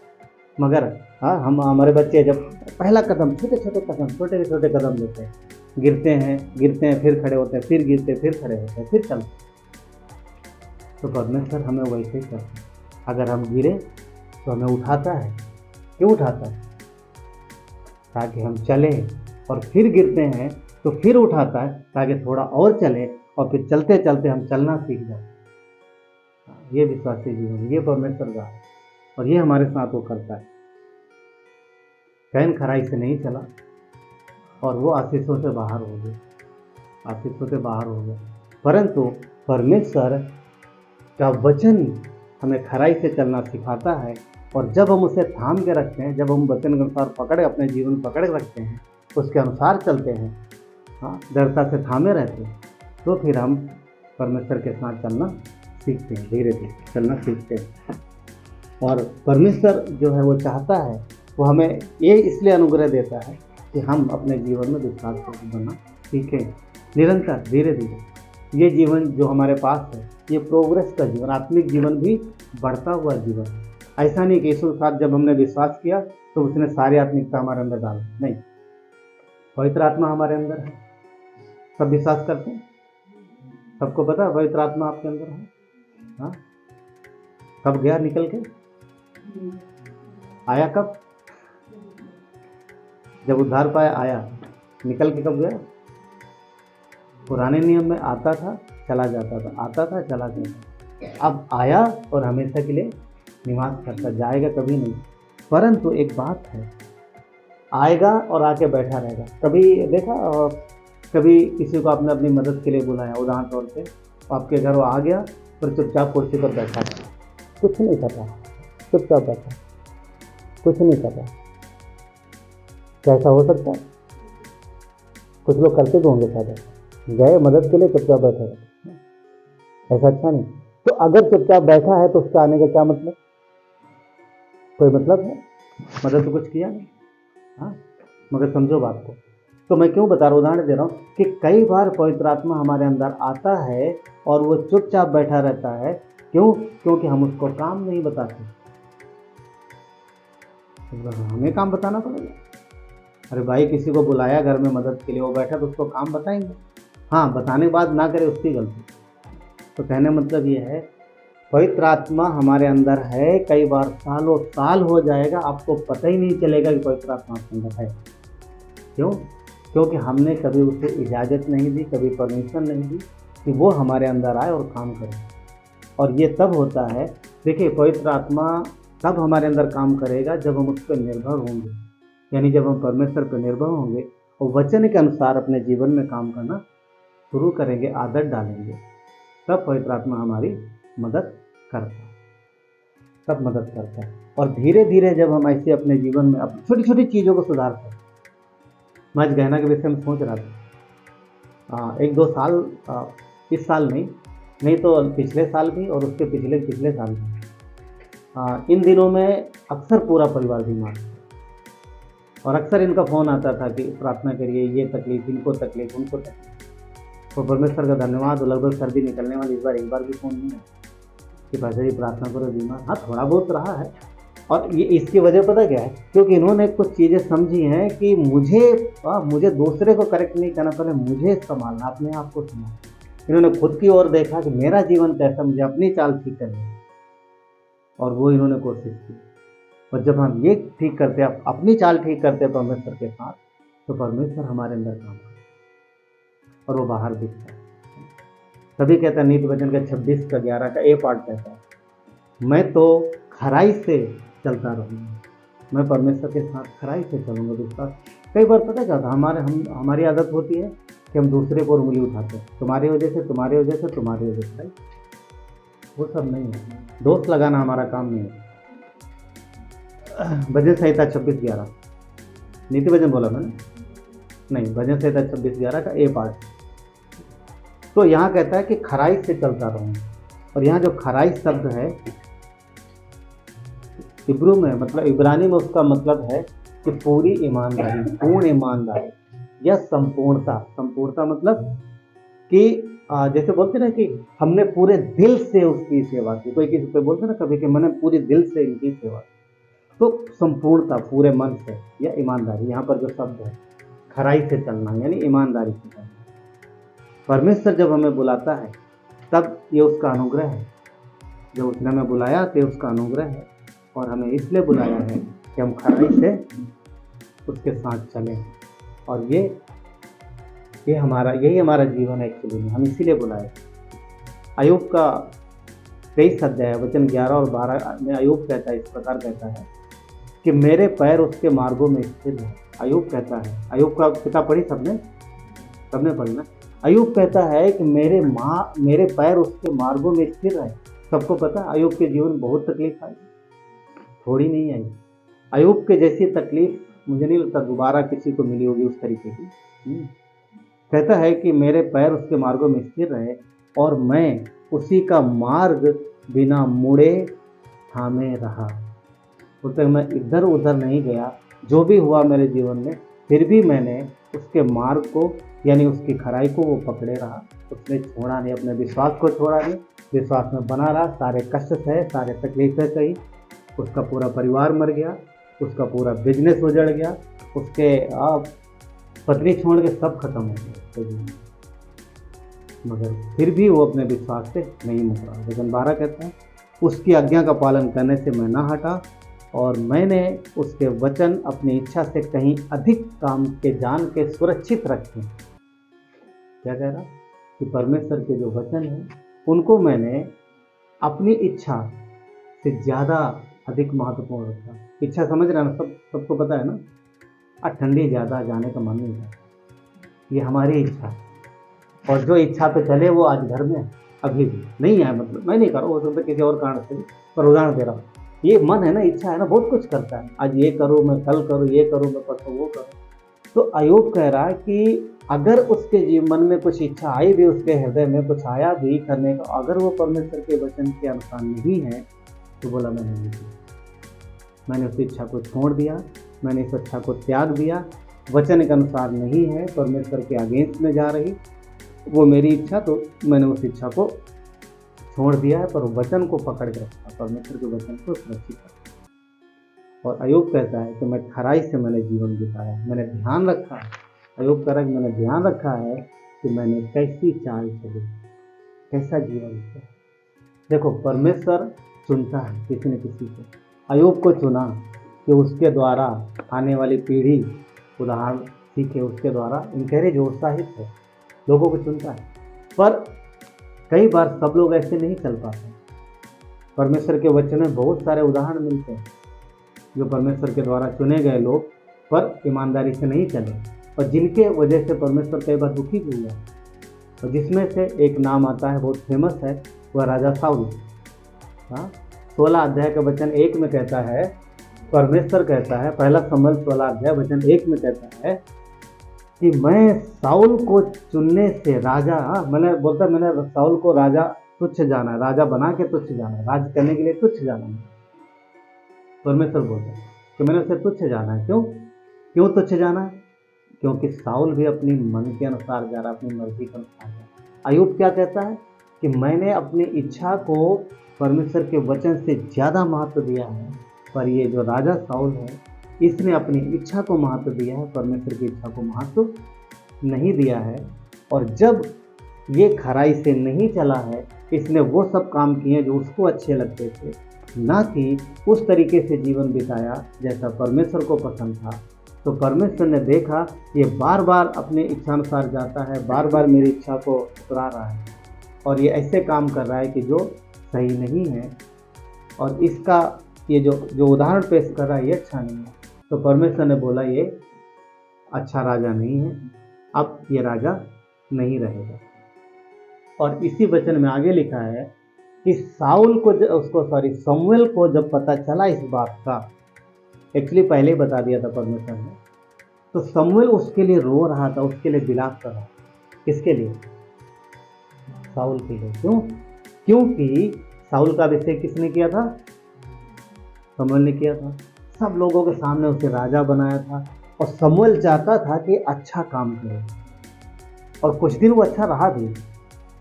मगर हाँ, हमारे बच्चे जब पहला कदम, छोटे छोटे कदम लेते हैं, गिरते हैं, फिर खड़े होते हैं, फिर गिरते, फिर खड़े होते हैं, फिर चलते। तो परमेश्वर हमें वैसे ही करता है। अगर हम गिरे तो हमें उठाता है। क्यों उठाता है? ताकि हम चलें, और फिर गिरते हैं तो फिर उठाता है ताकि थोड़ा और चले, और फिर चलते चलते हम चलना सीख जाए। ये विश्वासी जीवन, ये परमेश्वर का है, और ये हमारे साथ वो करता है। कैन खराई से नहीं चला और वो आशीषों से बाहर हो गया, परंतु परमेश्वर का वचन हमें खराई से चलना सिखाता है। और जब हम उसे थाम के रखते हैं, जब हम वचन के अनुसार अपने जीवन पकड़ रखते हैं, उसके अनुसार चलते हैं, हाँ, दृढ़ता से थामे रहते हैं, तो फिर हम परमेश्वर के साथ चलना सीखते हैं, धीरे धीरे चलना सीखते हैं। और परमेश्वर जो है वो चाहता है, वो हमें ये इसलिए अनुग्रह देता है कि हम अपने जीवन में विश्वास बनना सीखें निरंतर, धीरे धीरे। ये जीवन जो हमारे पास है, ये प्रोग्रेस का जीवन, आत्मिक जीवन भी बढ़ता हुआ जीवन है। ऐसा नहीं कि यीशु के साथ जब हमने विश्वास किया तो उसने सारी आत्मिकता हमारे अंदर डाल, नहीं। पवित्र आत्मा हमारे अंदर है, सब विश्वास करते हैं, सबको पता है पवित्र आत्मा आपके अंदर है। हाँ, कब गया निकल के? आया कब? जब उद्धार पाया आया, निकल के कब गया? पुराने नियम में आता था, चला जाता था, आता था, चला जाता। अब आया और हमेशा के लिए निवास करता, जाएगा कभी नहीं। परंतु एक बात है, आएगा और आके बैठा रहेगा। कभी देखा, कभी किसी को आपने अपनी मदद के लिए बुलाया, उदाहरण तौर पे आपके घर वो आ गया पर चुपचाप कुर्सी पर बैठा, कुछ नहीं कर रहा, चुपचाप बैठा, कुछ नहीं कर रहा। कैसा हो सकता है? कुछ लोग करते भी होंगे शायद, गए मदद के लिए, चुपचाप बैठे रहे, ऐसा अच्छा नहीं। तो अगर चुपचाप बैठा है तो उसका आने का क्या मतलब? कोई मतलब है? मदद तो कुछ किया नहीं। हाँ, मगर समझो बात को। तो मैं क्यों बता रहा हूँ, उदाहरण दे रहा हूँ कि कई बार पवित्र आत्मा हमारे अंदर आता है और वो चुपचाप बैठा रहता है। क्यों? क्योंकि हम उसको काम नहीं बताते, हमें काम बताना पड़ेगा। अरे भाई, किसी को बुलाया घर में मदद के लिए, वो बैठा तो उसको काम बताएंगे। हाँ, बताने के बाद ना करे उसकी गलती। तो कहने मतलब ये है पवित्र आत्मा हमारे अंदर है, कई बार सालों साल हो जाएगा, आपको पता ही नहीं चलेगा कि पवित्र आत्मा आपके अंदर है। क्यों? क्योंकि हमने कभी उसे इजाज़त नहीं दी, कभी परमिशन नहीं दी कि वो हमारे अंदर आए और काम करे। और ये तब होता है, देखिए पवित्र आत्मा तब हमारे अंदर काम करेगा जब हम उस पर निर्भर होंगे, यानी जब हम परमेश्वर पर निर्भर होंगे और वचन के अनुसार अपने जीवन में काम करना शुरू करेंगे, आदत डालेंगे, तब पवित्र आत्मा हमारी मदद करता है, तब मदद करता है। और धीरे धीरे जब हम ऐसे अपने जीवन में छोटी छोटी चीज़ों को सुधारते हैं। मैं आज गहना के विषय में सोच रहा था, 1-2 साल, इस साल नहीं तो पिछले साल भी और उसके पिछले साल भी, इन दिनों में अक्सर पूरा परिवार बीमार था और अक्सर इनका फ़ोन आता था कि प्रार्थना करिए, ये तकलीफ, इनको तकलीफ, उनको तकलीफ। तो परमेश्वर का धन्यवाद, लगभग सर्दी निकलने वाली, इस बार एक बार भी फ़ोन नहीं आया कि भाई जी प्रार्थना करो बीमार। हाँ, थोड़ा बहुत रहा है। और ये इसकी वजह पता क्या है? क्योंकि इन्होंने कुछ चीज़ें समझी हैं कि मुझे दूसरे को करेक्ट नहीं करना, पहले मुझे संभालना, अपने आप को संभालना। इन्होंने खुद की ओर देखा कि मेरा जीवन कैसा, मुझे अपनी चाल ठीक करनी है, और वो इन्होंने कोशिश की। और जब हम ये ठीक करते हैं, अपनी चाल ठीक करते हैं परमेश्वर के साथ, तो परमेश्वर हमारे अंदर काम करता है और वो बाहर दिखता है। तभी कहता है नीति वचन का 26 का 11 का ए पार्ट कहता है, मैं तो खराई से चलता रहूँगा, मैं परमेश्वर के साथ खराई से चलूँगा, विश्वास। कई बार पता क्या होता है, हमारी आदत होती है कि हम दूसरे को उंगली उठाते हैं, तुम्हारी वजह से, तुम्हारी वजह से, तुम्हारी वजह से। वो सब नहीं है, दोष लगाना हमारा काम नहीं है। भजन संहिता 26:11, नीति वचन बोला मैंने नहीं, भजन संहिता 26:11 का ए पार्ट। तो यहाँ कहता है कि खराई से चलता रहूँगा, और यहाँ जो खराई शब्द है इब्रू में, मतलब इब्रानी में, उसका मतलब है कि पूरी ईमानदारी, पूर्ण ईमानदारी या संपूर्णता। संपूर्णता मतलब कि जैसे बोलते ना कि हमने पूरे दिल से उसकी सेवा की, कोई किसी को बोलते ना कभी कि मैंने पूरे दिल से इनकी सेवा की, तो संपूर्णता, पूरे मन से या ईमानदारी। यहाँ पर जो शब्द है खराई से चलना, यानी ईमानदारी से चलना। परमेश्वर जब हमें बुलाता है तब ये उसका अनुग्रह है, जब उसने हमें बुलाया तो उसका अनुग्रह है, और हमें इसलिए बुलाया है कि हम खराई से उसके साथ चलें। और यही हमारा जीवन है एक्चुअली में, हम इसीलिए बुलाए। अय्यूब का 23 अध्याय वचन 11 और 12 में अय्यूब कहता है, इस प्रकार कहता है कि मेरे पैर उसके मार्गों में स्थिर है। अय्यूब कहता है, अय्यूब का किताब पढ़ी सबने पढ़ी ना। अय्यूब कहता है कि मेरे पैर उसके मार्गों में स्थिर है। सबको पता है अय्यूब के जीवन में बहुत तकलीफ आई, थोड़ी नहीं आई। अय्यूब के जैसी तकलीफ मुझे नहीं लगता दोबारा किसी को मिली होगी उस तरीके की। कहता है कि मेरे पैर उसके मार्गों में स्थिर रहे और मैं उसी का मार्ग बिना मुड़े थामे रहा। तक मैं इधर उधर नहीं गया, जो भी हुआ मेरे जीवन में, फिर भी मैंने उसके मार्ग को, यानी उसकी खराई को वो पकड़े रहा। उसने छोड़ा नहीं, अपने विश्वास को छोड़ा नहीं, विश्वास में बना रहा। सारे कष्ट सहे, सारे तकलीफें सही, उसका पूरा परिवार मर गया, उसका पूरा बिजनेस उजड़ गया, उसके पत्नी छोड़ के सब खत्म हो गया, मगर फिर भी वो अपने विश्वास से नहीं मुकरा। वचन 12 कहता है उसकी आज्ञा का पालन करने से मैं ना हटा, और मैंने उसके वचन अपनी इच्छा से कहीं अधिक काम के जान के सुरक्षित रखे। क्या कह रहा कि परमेश्वर के जो वचन हैं उनको मैंने अपनी इच्छा से ज़्यादा अधिक महत्वपूर्ण रखा। इच्छा समझ रहा ना, सबको पता है ना, ठंडी ज़्यादा जाने का मन नहीं था, ये हमारी इच्छा। और जो इच्छा पे चले वो आज घर में अभी भी नहीं आए, मतलब मैं नहीं कर रहा हूँ, हो सकता किसी और कारण से, पर उदाहरण दे रहा हूँ। ये मन है ना, इच्छा है ना, बहुत कुछ करता है, आज ये करूँ, मैं कल करूँ, ये करूँ, मैं परसों वो करूँ। तो अय्यूब कह रहा है कि अगर उसके जीवन में कुछ इच्छा आई भी, उसके हृदय में कुछ आया भी करने का, अगर वो परमेश्वर के वचन के अनुसार नहीं है, तो बोला मैंने उस इच्छा को छोड़ दिया, मैंने इस इच्छा को त्याग दिया। वचन के अनुसार नहीं है, परमेश्वर के अगेंस्ट में जा रही वो मेरी इच्छा, तो मैंने उस इच्छा को छोड़ दिया है, पर वचन को पकड़ के रखा, परमेश्वर के वचन को सुरक्षित रखा। और अय्यूब कहता है कि मैं खराई से मैंने जीवन बिताया, मैंने ध्यान रखा। अय्यूब कह रहा है कि मैंने ध्यान रखा है कि मैंने कैसी चाल चली, कैसा जीवन किया। देखो परमेश्वर चुनता है किसी न किसी को। अय्यूब को चुना कि उसके द्वारा आने वाली पीढ़ी उदाहरण सीखे, उसके द्वारा इंकरेज उत्साहित है, लोगों को चुनता है। पर कई बार सब लोग ऐसे नहीं चल पाते। परमेश्वर के वचन में बहुत सारे उदाहरण मिलते हैं जो परमेश्वर के द्वारा चुने गए लोग पर ईमानदारी से नहीं चले और जिनके वजह से परमेश्वर कई बार दुखी भी हुआ। और जिसमें से एक नाम आता है, बहुत फेमस है, वह राजा साउल। 16 अध्याय का वचन 1 में कहता है, परमेश्वर कहता है, पहला शमूएल 16 अध्याय वचन 1 में कहता है कि मैं साउल को चुनने से राजा, मैंने साउल को राजा तुच्छ जाना है, राजा बना के तुच्छ जाना है, राज करने के लिए तुच्छ जाना है। परमेश्वर बोलता है कि मैंने उसे तुच्छ जाना है। क्यों तुच्छ जाना है? क्योंकि साउल भी अपनी मन के अनुसार जा रहा, अपनी मर्जी के अनुसार जा रहा। अय्यूब क्या कहता है कि मैंने अपनी इच्छा को परमेश्वर के वचन से ज़्यादा महत्व दिया है, पर ये जो राजा साउल है इसने अपनी इच्छा को महत्व दिया है, परमेश्वर की इच्छा को महत्व नहीं दिया है। और जब ये खराई से नहीं चला है, इसने वो सब काम किए जो उसको अच्छे लगते थे, ना कि उस तरीके से जीवन बिताया जैसा परमेश्वर को पसंद था। तो परमेश्वर ने देखा ये बार बार अपने इच्छानुसार जाता है, बार बार मेरी इच्छा को ठुकरा रहा है और ये ऐसे काम कर रहा है कि जो सही नहीं है, और इसका ये जो उदाहरण पेश कर रहा है ये अच्छा नहीं है। तो परमेश्वर ने बोला ये अच्छा राजा नहीं है, अब ये राजा नहीं रहेगा। और इसी वचन में आगे लिखा है कि शमूएल को जब पता चला इस बात का, एक्चुअली पहले ही बता दिया था परमेश्वर ने, तो शमूएल उसके लिए रो रहा था, उसके लिए विलाप कर रहा था। किसके लिए? साउल के लिए। क्यों? क्योंकि साउल का अभिषेक किसने किया था? शमूएल ने किया था। सब लोगों के सामने उसे राजा बनाया था और शमूएल चाहता था कि अच्छा काम करे, और कुछ दिन वो अच्छा रहा भी,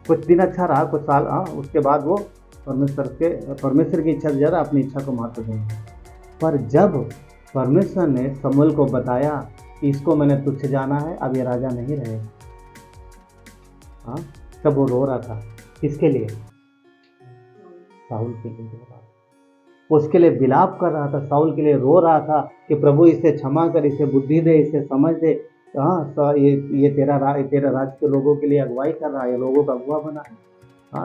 कुछ दिन अच्छा रहा, कुछ साल। उसके बाद वो परमेश्वर की इच्छा से ज़्यादा अपनी इच्छा को महत्व देंगे। पर जब परमेश्वर ने शमूएल को बताया कि इसको मैंने तुच्छ जाना है, अब ये राजा नहीं रहेगा, तब वो रो रहा था। किसके लिए? साउल के लिए रो रहा था, उसके लिए विलाप कर रहा था, साउल के लिए रो रहा था कि प्रभु इसे क्षमा कर, इसे बुद्धि दे, इसे समझ दे। ये तेरा राज्य के लोगों के लिए अगुवाई कर रहा है, ये लोगों का अगुवा बना है,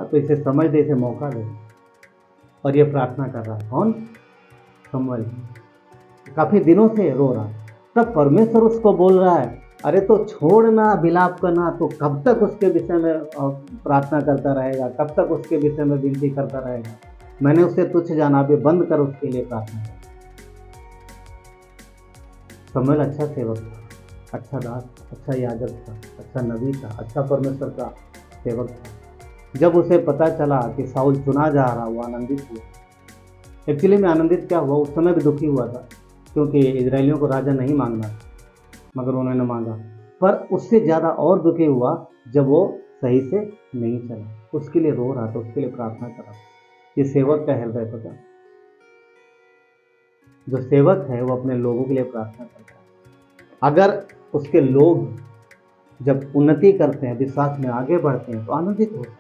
तो इसे समझ दे, इसे मौका दे। और ये प्रार्थना कर रहा है। कौन? शमूएल। काफ़ी दिनों से रो रहा है। तब परमेश्वर उसको बोल रहा है, अरे तो छोड़ना विलाप करना, तो कब तक उसके विषय में प्रार्थना करता रहेगा, कब तक उसके विषय में विनती करता रहेगा? मैंने उसे तुच्छ जाना, अभी बंद कर उसके लिए प्रार्थना कर। शमूएल अच्छा सेवक था, अच्छा दास, अच्छा याजक था, अच्छा नबी था, अच्छा परमेश्वर का सेवक था। जब उसे पता चला कि साउल चुना जा रहा, वो आनंदित हुआ। एक्चुअली में आनंदित क्या हुआ, उस समय भी दुखी हुआ था, क्योंकि इजरायलियों को राजा नहीं मांगना था, मगर उन्होंने मांगा। पर उससे ज़्यादा और दुखी हुआ जब वो सही से नहीं चला, उसके लिए रो रहा था, उसके लिए प्रार्थना कर रहा था। ये सेवक का हृदय पता, जो सेवक है वो अपने लोगों के लिए प्रार्थना करता है। अगर उसके लोग जब उन्नति करते हैं, विश्वास में आगे बढ़ते हैं, तो आनंदित होते हैं,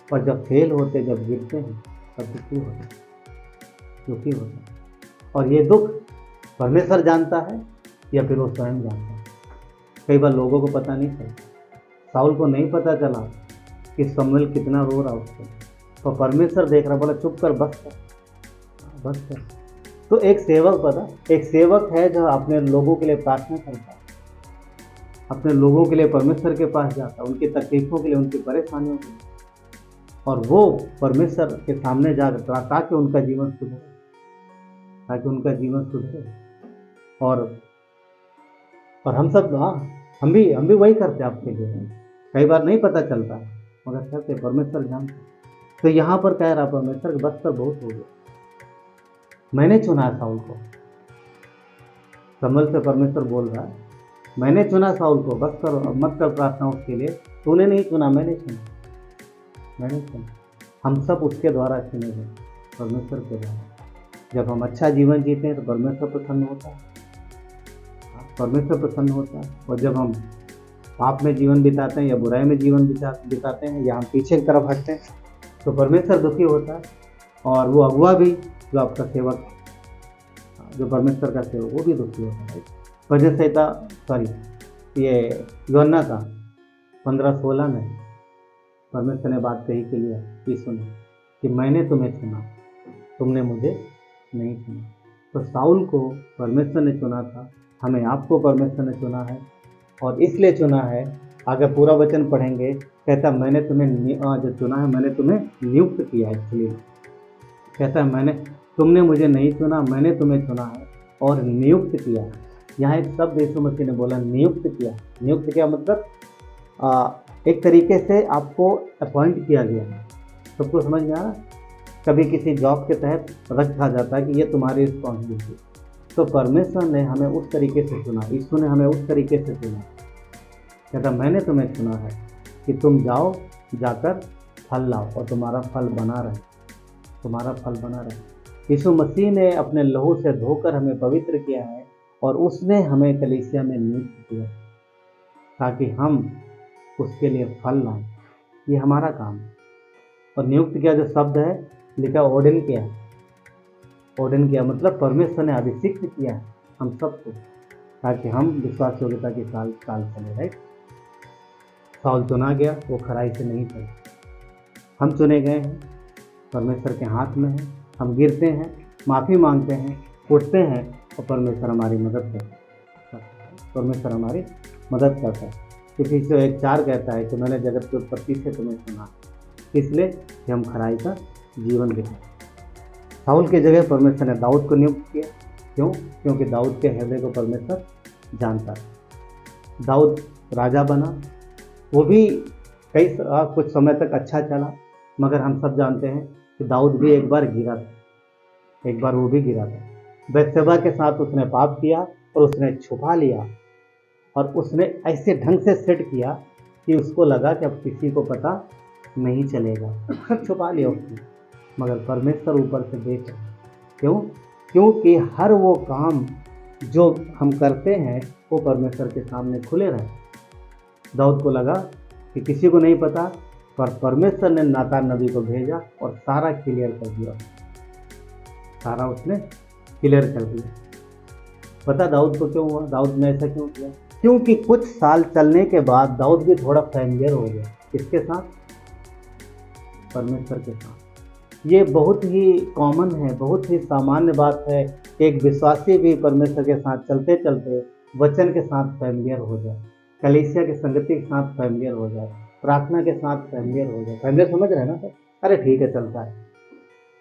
पर जब फेल होते, जब गिरते हैं, तब दुखी होते हैं। और ये दुख परमेश्वर जानता है या फिर वो स्वयं जानता है। कई बार लोगों को पता नहीं चलता। साउल को नहीं पता चला कि शमूएल कितना रो रहा उसको, तो परमेश्वर देख रहा, बोला चुप कर, बस कर। तो एक सेवक है जो अपने लोगों के लिए प्रार्थना करता है, अपने लोगों के लिए परमेश्वर के पास जाता है, उनकी तकलीफों के लिए, उनकी परेशानियों के लिए, और वो परमेश्वर के सामने जाकर ताकि उनका जीवन सुधरे। और हम सब हम भी वही करते हैं आपके लिए। कई बार नहीं पता चलता, मगर करते, परमेश्वर जानते। तो यहाँ पर कह रहा परमेश्वर, बस कर, बहुत हो गया, मैंने चुना साउल को। शमूएल से परमेश्वर बोल रहा है, मैंने चुना साउल को, बस करो, अब मत कर प्रार्थना उसके लिए, तूने नहीं चुना, मैंने चुना। हम सब उसके द्वारा चुने गए, परमेश्वर के द्वारा। जब हम अच्छा जीवन जीते हैं तो परमेश्वर प्रसन्न होता है, और जब हम पाप में जीवन बिताते हैं या बुराई में जीवन बिताते हैं, या हम पीछे की तरफ हटते हैं, तो परमेश्वर दुखी होता है, और वो अगुआ भी जो आपका सेवक, जो परमेश्वर का सेवक, वो भी दुखी होता है। भजन संहिता ये यूहन्ना का 15:16 में परमेश्वर ने बात कही के लिए यीशु ने कि मैंने तुम्हें चुना, तुमने मुझे नहीं चुना। तो साउल को परमेश्वर ने चुना था, हमें आपको परमेश्वर ने चुना है, और इसलिए चुना है। आगे पूरा वचन पढ़ेंगे, कहता मैंने तुम्हें जो चुना है, मैंने तुम्हें नियुक्त किया है। इसलिए कहता है तुमने मुझे नहीं चुना, मैंने तुम्हें चुना है और नियुक्त किया। यहाँ एक शब्द यीशु मसीह ने बोला, नियुक्त किया। नियुक्त किया मतलब एक तरीके से आपको अपॉइंट किया गया है। सबको समझ में आ रहा? कभी किसी जॉब के तहत रखा जाता है कि ये तुम्हारी रिस्पॉन्सिबिलिटी, तो परमेश्वर ने हमें उस तरीके से चुना, यीशु ने हमें उस तरीके से चुना। कहता मैंने तुम्हें चुना है कि तुम जाओ, जाकर फल लाओ और तुम्हारा फल बना रहे, तुम्हारा फल बना रहे। यीशु मसीह ने अपने लहू से धोकर हमें पवित्र किया है, और उसने हमें कलीसिया में नियुक्त किया ताकि हम उसके लिए फल लाएं। ये हमारा काम है। और नियुक्त किया जो शब्द है लिखा ऑर्डिन किया। ऑर्डिन किया मतलब परमेश्वर ने अभिषिक्त किया है हम सबको, ताकि हम विश्वास योग्यता के साल चले। राइट, साउल चुना गया, वो खराई से नहीं चले। हम चुने गए हैं, परमेश्वर के हाथ में है। हम गिरते हैं, माफ़ी मांगते हैं, उठते हैं, और परमेश्वर हमारी मदद करता है। परमेश्वर हमारी मदद करता है। क्योंकि 1:4 कहता है कि मैंने जगत की उत्पत्ति से तुम्हें चुना, इसलिए कि हम खराई का जीवन बिताएं। साउल की जगह परमेश्वर ने दाऊद को नियुक्त किया। क्यों? क्योंकि दाऊद के हृदय को परमेश्वर जानता है। दाऊद राजा बना, वो भी कुछ समय तक अच्छा चला, मगर हम सब जानते हैं कि दाऊद भी एक बार गिरा था। एक बार वो भी गिरा था। बैतशेबा के साथ उसने पाप किया और उसने छुपा लिया, और उसने ऐसे ढंग से सेट किया कि उसको लगा कि अब किसी को पता नहीं चलेगा। छुपा लिया उसने, मगर परमेश्वर ऊपर से देख रहा। क्यों? क्योंकि हर वो काम जो हम करते हैं वो परमेश्वर के सामने खुले रहे। दाऊद को लगा कि किसी को नहीं पता, पर परमेश्वर ने नातान नबी को भेजा और सारा क्लियर कर दिया। सारा उसने क्लियर कर दिया। पता दाऊद को क्यों हुआ? दाऊद ने ऐसा क्यों किया? क्योंकि कुछ साल चलने के बाद दाऊद भी थोड़ा फैमिलियर हो गया। किसके साथ? परमेश्वर के साथ। ये बहुत ही कॉमन है, बहुत ही सामान्य बात है कि एक विश्वासी भी परमेश्वर के साथ चलते चलते वचन के साथ फैमिलियर हो जाए, कलीसिया की संगति के साथ फैमिलियर हो जाए, प्रार्थना के साथ फैमिलियर हो जाए। फैमिलियर समझ रहे हैं ना सर? अरे ठीक है, चलता है।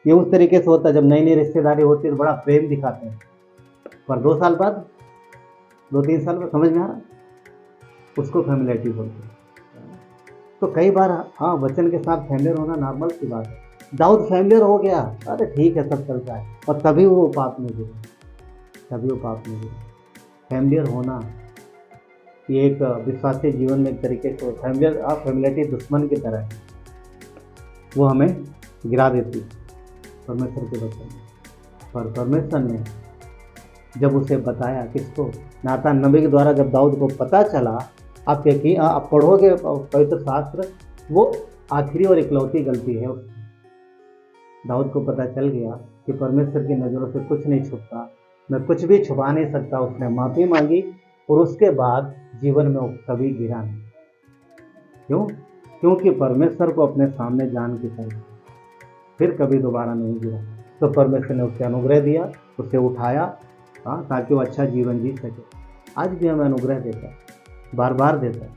ये उस तरीके से होता है जब नई नई रिश्तेदारी होती है तो बड़ा प्रेम दिखाते हैं, पर 2 साल बाद, 2-3 साल में समझ में आ रहा, उसको फैमिलियरिटी बोलते हैं। तो कई बार हाँ, वचन के साथ फैमिलियर होना नॉर्मल सी बात है। दाऊद फैमिलियर हो गया, अरे ठीक है, सब चलता है, और तभी वो पाप में गिरे। फैमिलियर होना ये एक विश्वासी जीवन में एक तरीके से फैमिलियरिटी दुश्मन की तरह है, वो हमें गिरा देती है परमेश्वर के वचन में। पर परमेश्वर ने जब उसे बताया, किसको? नातान नबी के द्वारा जब दाऊद को पता चला, आप यकीन, आप पढ़ोगे पवित्र शास्त्र, वो आखिरी और इकलौती गलती है उसकी। दाऊद को पता चल गया कि परमेश्वर की नज़रों से कुछ नहीं छुपता, मैं कुछ भी छुपा नहीं सकता। उसने माफ़ी मांगी और उसके बाद जीवन में वो कभी गिरा नहीं। क्यों? क्योंकि परमेश्वर को अपने सामने जान के चला, फिर कभी दोबारा नहीं गिरा। तो परमेश्वर ने उसे अनुग्रह दिया, उसे उठाया, ताकि वो अच्छा जीवन जी सके। आज भी हमें अनुग्रह देता है, बार बार देता है,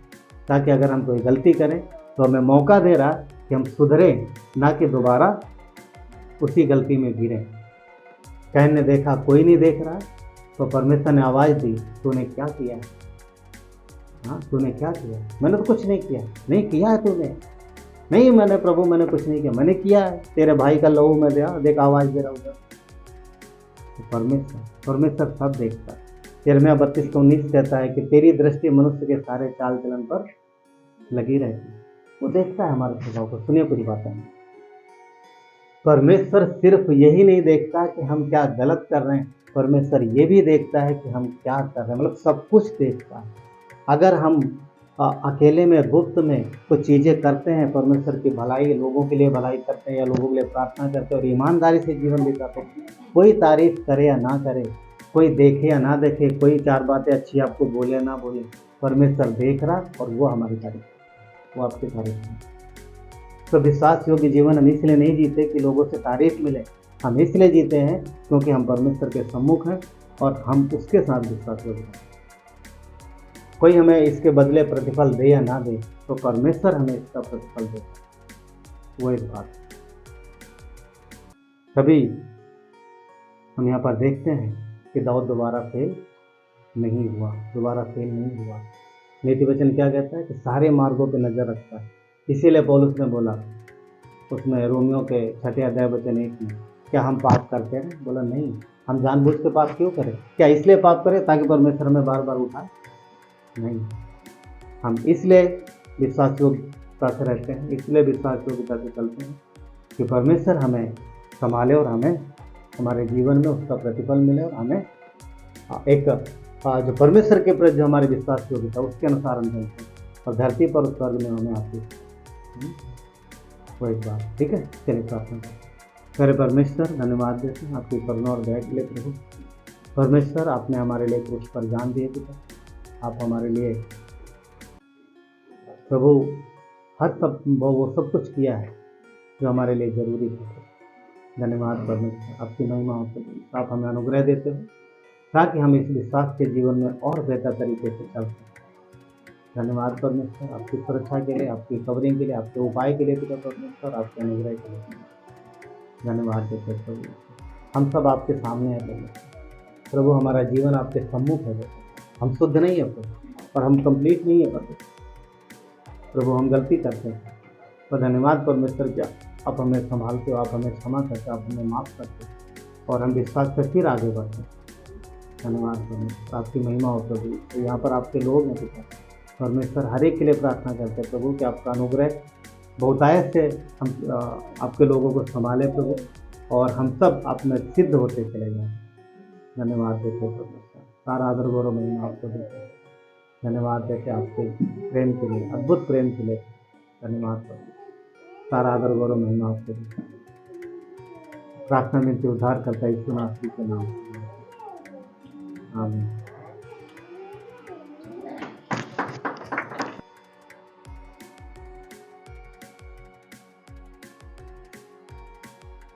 ताकि अगर हम कोई गलती करें तो हमें मौका दे रहा है कि हम सुधरें, ना कि दोबारा उसी गलती में गिरें। कैन ने देखा कोई नहीं देख रहा, तो परमेश्वर ने आवाज़ दी, तूने क्या किया? हाँ, तूने क्या किया? मैंने तो कुछ नहीं किया। नहीं किया है तूने? नहीं, मैंने प्रभु मैंने कुछ नहीं किया। मैंने किया है, तेरे भाई का लहू में दिया, देख आवाज़ दे रहा हूँ। तो परमेश्वर सब देखता है। यिर्मयाह 32:19 कहता है कि तेरी दृष्टि मनुष्य के सारे चाल चलन पर लगी रहती है। वो देखता है हमारे स्वभाव को। सुनिए पूरी बात है। परमेश्वर सिर्फ यही नहीं देखता कि हम क्या गलत कर रहे हैं, परमेश्वर ये भी देखता है कि हम क्या कर रहे हैं, मतलब सब कुछ देखता है। अगर हम अकेले में गुप्त में कुछ चीज़ें करते हैं, परमेश्वर की भलाई, लोगों के लिए भलाई करते हैं या लोगों के लिए प्रार्थना करते हैं और ईमानदारी से जीवन बिताते हैं, कोई तारीफ करे या ना करे, कोई देखे या ना देखे, कोई चार बातें अच्छी आपको बोले ना बोले, परमेश्वर देख रहा और वो हमारी तारीफ, वो आपकी तारीफ है। तो विश्वास योग्य जीवन हम इसलिए नहीं जीते कि लोगों से तारीफ मिले, हम इसलिए जीते हैं क्योंकि हम परमेश्वर के सम्मुख हैं और हम उसके साथ विश्वास योग्य हैं। कोई हमें इसके बदले प्रतिफल दे या ना दे, तो परमेश्वर हमें इसका प्रतिफल दे, वो एक बात। कभी हम यहाँ पर देखते हैं कि दाऊद दोबारा फेल नहीं हुआ, दोबारा फेल नहीं हुआ। नीति वचन क्या कहता है कि सारे मार्गों पे नज़र रखता है। इसीलिए पौलुस ने बोला उसमें रोमियो के 6 अध्याय वचन 1 में, क्या हम पाप करते हैं? बोला नहीं, हम जानबूझ के पाप क्यों करें? क्या इसलिए पाप करें ताकि परमेश्वर हमें बार बार उठाए? नहीं, हम इसलिए विश्वास योग्यता से रहते हैं, इसलिए विश्वास योग्यता से चलते हैं कि परमेश्वर हमें संभाले और हमें हमारे जीवन में उसका प्रतिफल मिले और हमें एक जो परमेश्वर के प्रति जो हमारी विश्वास योग्यता उसके अनुसार हम चलते हैं और धरती पर उस स्वर्ग में हमें आती वो एक बात। ठीक है, चलिए प्रार्थना करें। मेरे परमेश्वर, धन्यवाद देते हैं आपकी करुणा और दया के लिए प्रभु। परमेश्वर, आपने हमारे लिए क्रूस पर जान दिए पिता, आप हमारे लिए प्रभु वो सब कुछ किया है जो हमारे लिए जरूरी है। धन्यवाद परमेश्वर, आपकी महिमा हो, आप हमें अनुग्रह देते हो ताकि हम इस विश्वास के जीवन में और बेहतर तरीके से चल सकें। धन्यवाद परमेश्वर, आपकी सुरक्षा के लिए, आपकी कवरिंग के लिए, आपके उपाय के लिए पिता परमेश्वर, आपके अनुग्रह के लिए धन्यवाद देते प्रभु। हम सब आपके सामने हैं प्रभु, हमारा जीवन आपके सम्मुख है। हम शुद्ध नहीं है प्रभु और हम कंप्लीट नहीं है प्रभु, हम गलती करते हैं। तो धन्यवाद परमेश्वर, क्या आप हमें संभालते हो, आप हमें क्षमा करते हो, आप हमें माफ़ करते हो और हम विश्वास से फिर आगे बढ़ते हैं। धन्यवाद परमेश्वर, आपकी महिमा हो प्रभु। तो यहाँ पर आपके लोग हैं पिता परमेश्वर, हर एक के लिए प्रार्थना करते हैं प्रभु कि आपका अनुग्रह बहुतायत से हम आपके लोगों को संभाले प्रभु और हम सब आप में सिद्ध होते चले जाएं। धन्यवाद देते परमेश्वर, सारा आदर गौरव महिमा आपको देते हैं। धन्यवाद देते आपके प्रेम के लिए, अद्भुत प्रेम के लिए धन्यवाद परमेश्वर, सारा आदर गौरव महिमा आपको देते हैं। प्रार्थना मिलती उद्धार करता है यीशु मसीह के नाम, आमीन।